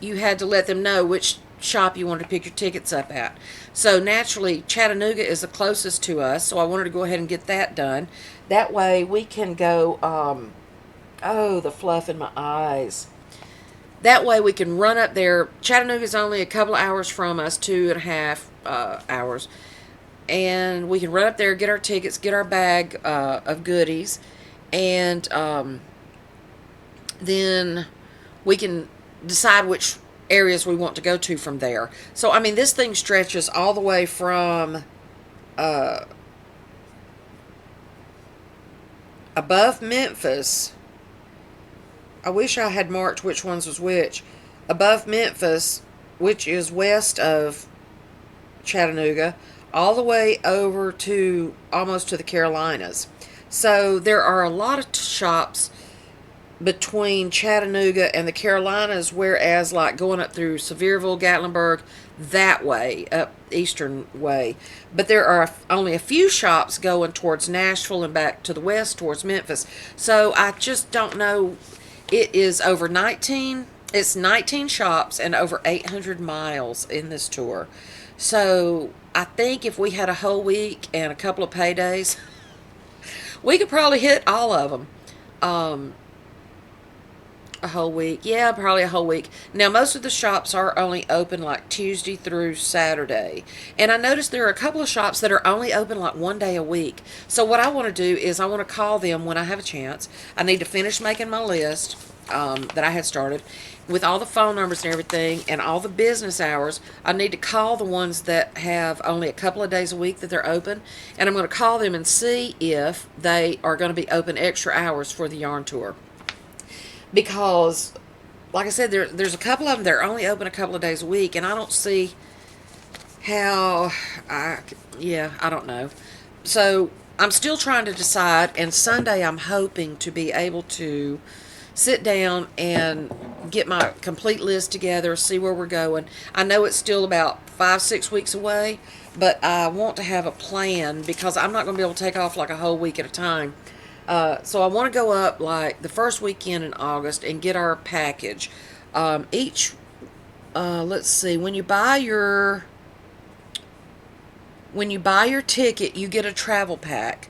let them know which shop you wanted to pick your tickets up at. So naturally, Chattanooga is the closest to us, so I wanted to go ahead and get that done. That way we can go, oh, the fluff in my eyes. That way we can run up there. Chattanooga is only a couple of hours from us, 2.5 hours. And we can run up there, get our tickets, get our bag of goodies, and then we can decide which areas we want to go to from there. So, I mean, this thing stretches all the way from above Memphis. I wish I had marked which ones was which. Above Memphis, which is west of Chattanooga, all the way over to almost to the Carolinas. So there are a lot of shops between Chattanooga and the Carolinas, whereas like going up through Sevierville, Gatlinburg, that way, up eastern way. But there are only a few shops going towards Nashville and back to the west towards Memphis. So I just don't know. It is over 19, it's 19 shops and over 800 miles in this tour. So I think if we had a whole week and a couple of paydays, we could probably hit all of them. A whole week. Yeah, probably a whole week. Now, most of the shops are only open like Tuesday through Saturday. And I noticed there are a couple of shops that are only open like one day a week. So what I want to do is I want to call them when I have a chance. I need to finish making my list that I had started with all the phone numbers and everything and all the business hours. I need to call the ones that have only a couple of days a week that they're open. And I'm going to call them and see if they are going to be open extra hours for the yarn tour. Because, like I said, there's a couple of them that are only open a couple of days a week, and I don't see how, I don't know. So, I'm still trying to decide, and Sunday I'm hoping to be able to sit down and get my complete list together, see where we're going. I know it's still about 5-6 weeks away, but I want to have a plan because I'm not going to be able to take off like a whole week at a time. So I want to go up like the first weekend in August and get our package. Let's see, when you buy your ticket, you get a travel pack,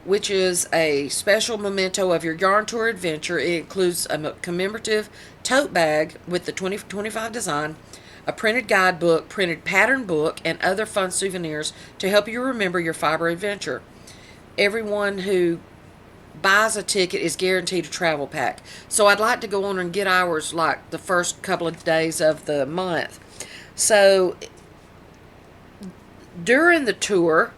which is a special memento of your yarn tour adventure. It includes a commemorative tote bag with the 2025 design, a printed guidebook, printed pattern book, and other fun souvenirs to help you remember your fiber adventure. Everyone who buys a ticket is guaranteed a travel pack. So I'd like to go on and get ours like the first couple of days of the month. So during the tour,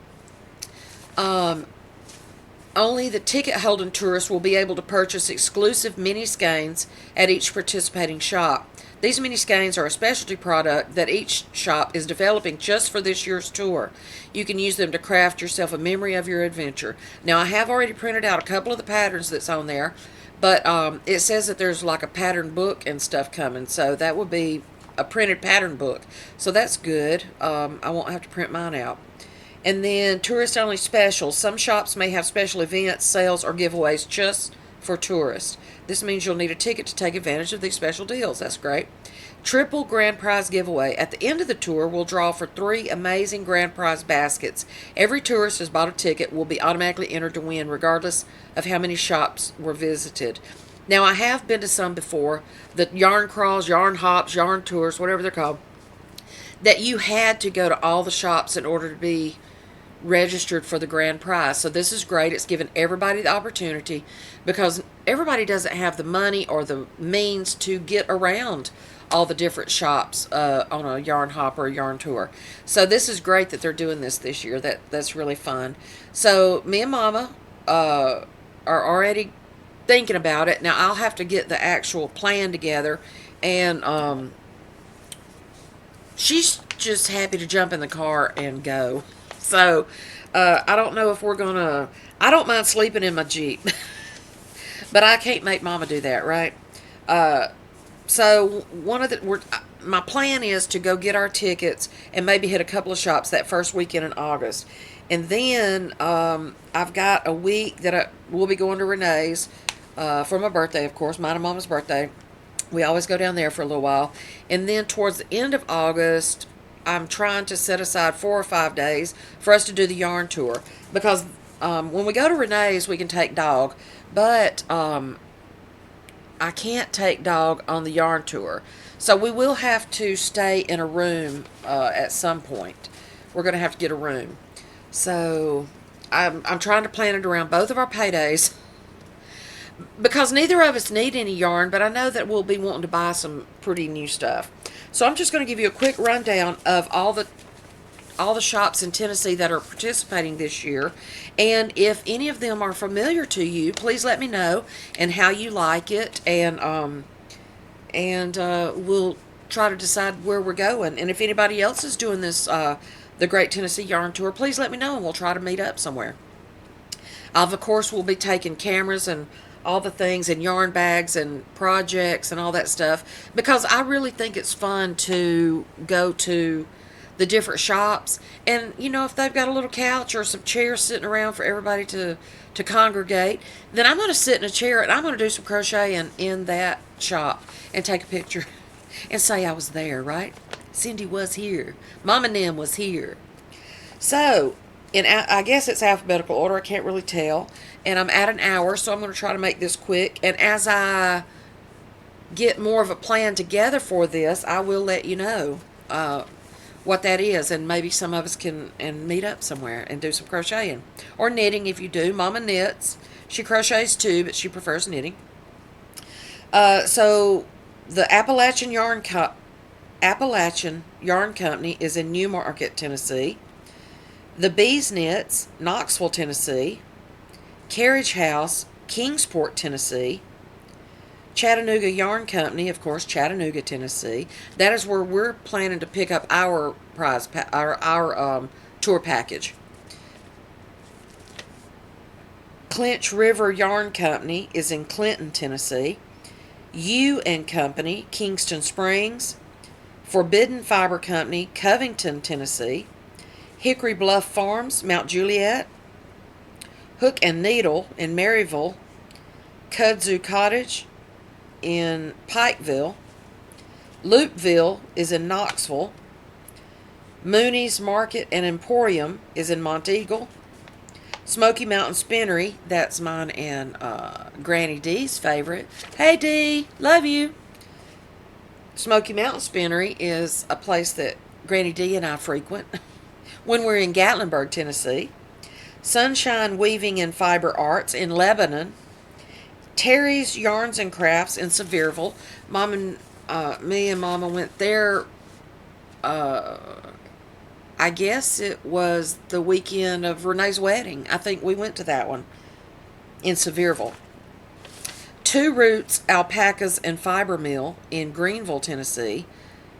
only the ticket-holding tourists will be able to purchase exclusive mini skeins at each participating shop. These mini skeins are a specialty product that each shop is developing just for this year's tour. You can use them to craft yourself a memory of your adventure. Now, I have already printed out a couple of the patterns that's on there, but it says that there's like a pattern book and stuff coming, so that would be a printed pattern book. So that's good. I won't have to print mine out. And then tourist-only specials. Some shops may have special events, sales, or giveaways just for tourists. This means you'll need a ticket to take advantage of these special deals. That's great. Triple grand prize giveaway. At the end of the tour, we'll draw for 3 amazing grand prize baskets. Every tourist who's bought a ticket will be automatically entered to win, regardless of how many shops were visited. Now, I have been to some before, the yarn crawls, yarn hops, yarn tours, whatever they're called, that you had to go to all the shops in order to be registered for the grand prize. So this is great. It's given everybody the opportunity, because everybody doesn't have the money or the means to get around all the different shops on a yarn hop or a yarn tour. So this is great that they're doing this year. That's really fun. So me and Mama are already thinking about it. Now I'll have to get the actual plan together, and she's just happy to jump in the car and go. So, I don't know if we're gonna. I don't mind sleeping in my Jeep, but I can't make Mama do that, right? So my plan is to go get our tickets and maybe hit a couple of shops that first weekend in August, and then I've got a week that we'll be going to Renee's for my birthday, of course, mine and Mama's birthday. We always go down there for a little while, and then towards the end of August, I'm trying to set aside 4 or 5 days for us to do the yarn tour, because when we go to Renee's, we can take Dog, but I can't take Dog on the yarn tour. So we will have to stay in a room at some point. We're going to have to get a room. So I'm trying to plan it around both of our paydays, because neither of us need any yarn, but I know that we'll be wanting to buy some pretty new stuff. So I'm just going to give you a quick rundown of all the shops in Tennessee that are participating this year, and if any of them are familiar to you, please let me know and how you like it, and we'll try to decide where we're going. And if anybody else is doing this, the Great Tennessee Yarn Tour, please let me know, and we'll try to meet up somewhere. Of course, we'll be taking cameras and all the things, and yarn bags and projects and all that stuff, because I really think it's fun to go to the different shops, and if they've got a little couch or some chairs sitting around for everybody to congregate, then I'm going to sit in a chair and I'm going to do some crocheting in that shop and take a picture and say I was there, right? Cindy was here. Mama Nim was here. So, I guess it's alphabetical order. I can't really tell. And I'm at an hour, so I'm going to try to make this quick. And as I get more of a plan together for this, I will let you know what that is. And maybe some of us can meet up somewhere and do some crocheting. Or knitting if you do. Mama knits. She crochets too, but she prefers knitting. So the Appalachian Yarn Company is in New Market, Tennessee. The Bees Knits, Knoxville, Tennessee. Carriage House, Kingsport, Tennessee. Chattanooga Yarn Company, of course, Chattanooga, Tennessee. That is where we're planning to pick up our prize, our tour package. Clinch River Yarn Company is in Clinton, Tennessee. U and Company, Kingston Springs. Forbidden Fiber Company, Covington, Tennessee. Hickory Bluff Farms, Mount Juliet. Hook and Needle in Maryville. Kudzu Cottage in Pikeville. Loopville is in Knoxville. Mooney's Market and Emporium is in Monteagle. Smoky Mountain Spinnery, that's mine and Granny D's favorite. Hey Dee, love you. Smoky Mountain Spinnery is a place that Granny D and I frequent when we're in Gatlinburg, Tennessee. Sunshine Weaving and Fiber Arts in Lebanon. Terry's Yarns and Crafts in Sevierville. Me and Mama went there, I guess it was the weekend of Renee's wedding. I think we went to that one in Sevierville. Two Roots Alpacas and Fiber Mill in Greenville, Tennessee.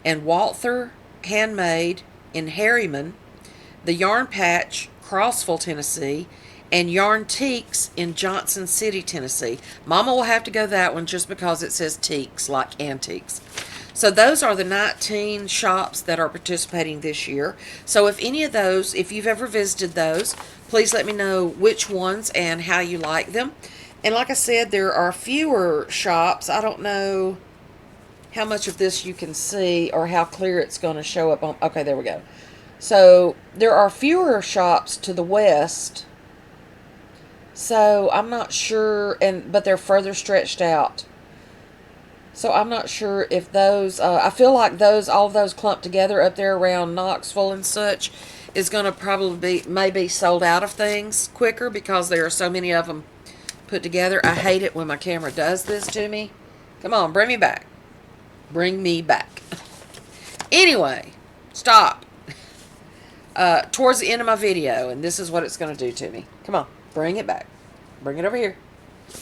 And Walther Handmade in Harriman. The Yarn Patch, Crossville, Tennessee, and Yarn Teaks in Johnson City, Tennessee. Mama will have to go that one just because it says teaks, like antiques. So those are the 19 shops that are participating this year. So if any of those, if you've ever visited those, please let me know which ones and how you like them. And like I said, there are fewer shops. I don't know how much of this you can see or how clear it's going to show up on. Okay, there we go. So there are fewer shops to the west So I'm not sure, but they're further stretched out. So I'm not sure if those, I feel like all of those clumped together up there around Knoxville and such is going to probably maybe sold out of things quicker because there are so many of them put together. I hate it when my camera does this to me. Come on, bring me back. Bring me back. Anyway, stop. Towards the end of my video, and this is what it's going to do to me. Come on, bring it back. Bring it over here.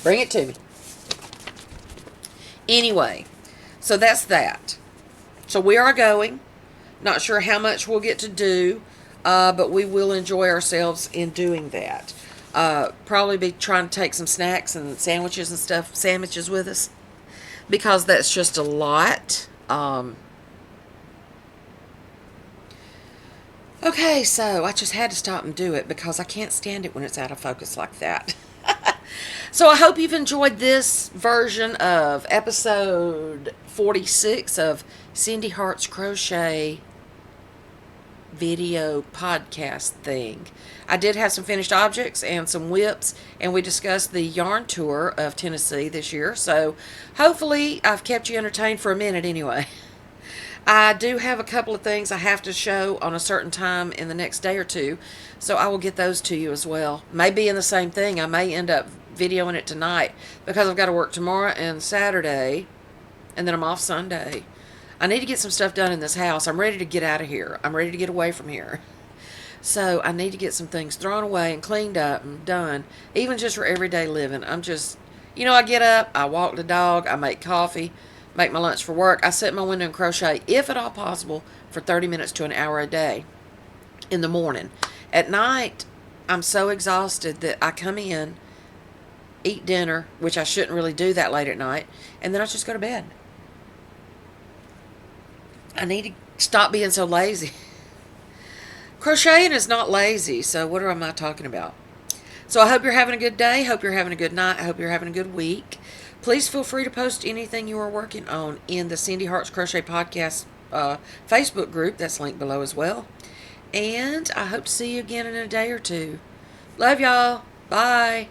Bring it to me. Anyway, so that's that. So we are going. Not sure how much we'll get to do, but we will enjoy ourselves in doing that. Probably be trying to take some snacks and sandwiches and stuff, sandwiches with us, because that's just a lot. Okay, so I just had to stop and do it because I can't stand it when it's out of focus like that. So I hope you've enjoyed this version of episode 46 of Cindy Hart's Crochet video podcast thing. I did have some finished objects and some whips, and we discussed the yarn tour of Tennessee this year. So hopefully I've kept you entertained for a minute anyway. I do have a couple of things I have to show on a certain time in the next day or two, so I will get those to you as well. Maybe in the same thing. I may end up videoing it tonight because I've got to work tomorrow and Saturday, and then I'm off Sunday. I need to get some stuff done in this house. I'm ready to get out of here. I'm ready to get away from here. So I need to get some things thrown away and cleaned up and done, even just for everyday living. I'm just, I get up, I walk the dog, I make coffee, make my lunch for work. I sit in my window and crochet, if at all possible, for 30 minutes to an hour a day in the morning. At night, I'm so exhausted that I come in, eat dinner, which I shouldn't really do that late at night, and then I just go to bed. I need to stop being so lazy. Crocheting is not lazy, so what am I talking about? So I hope you're having a good day. Hope you're having a good night. I hope you're having a good week. Please feel free to post anything you are working on in the Cindy Hart's Crochet Podcast Facebook group. That's linked below as well. And I hope to see you again in a day or two. Love y'all. Bye.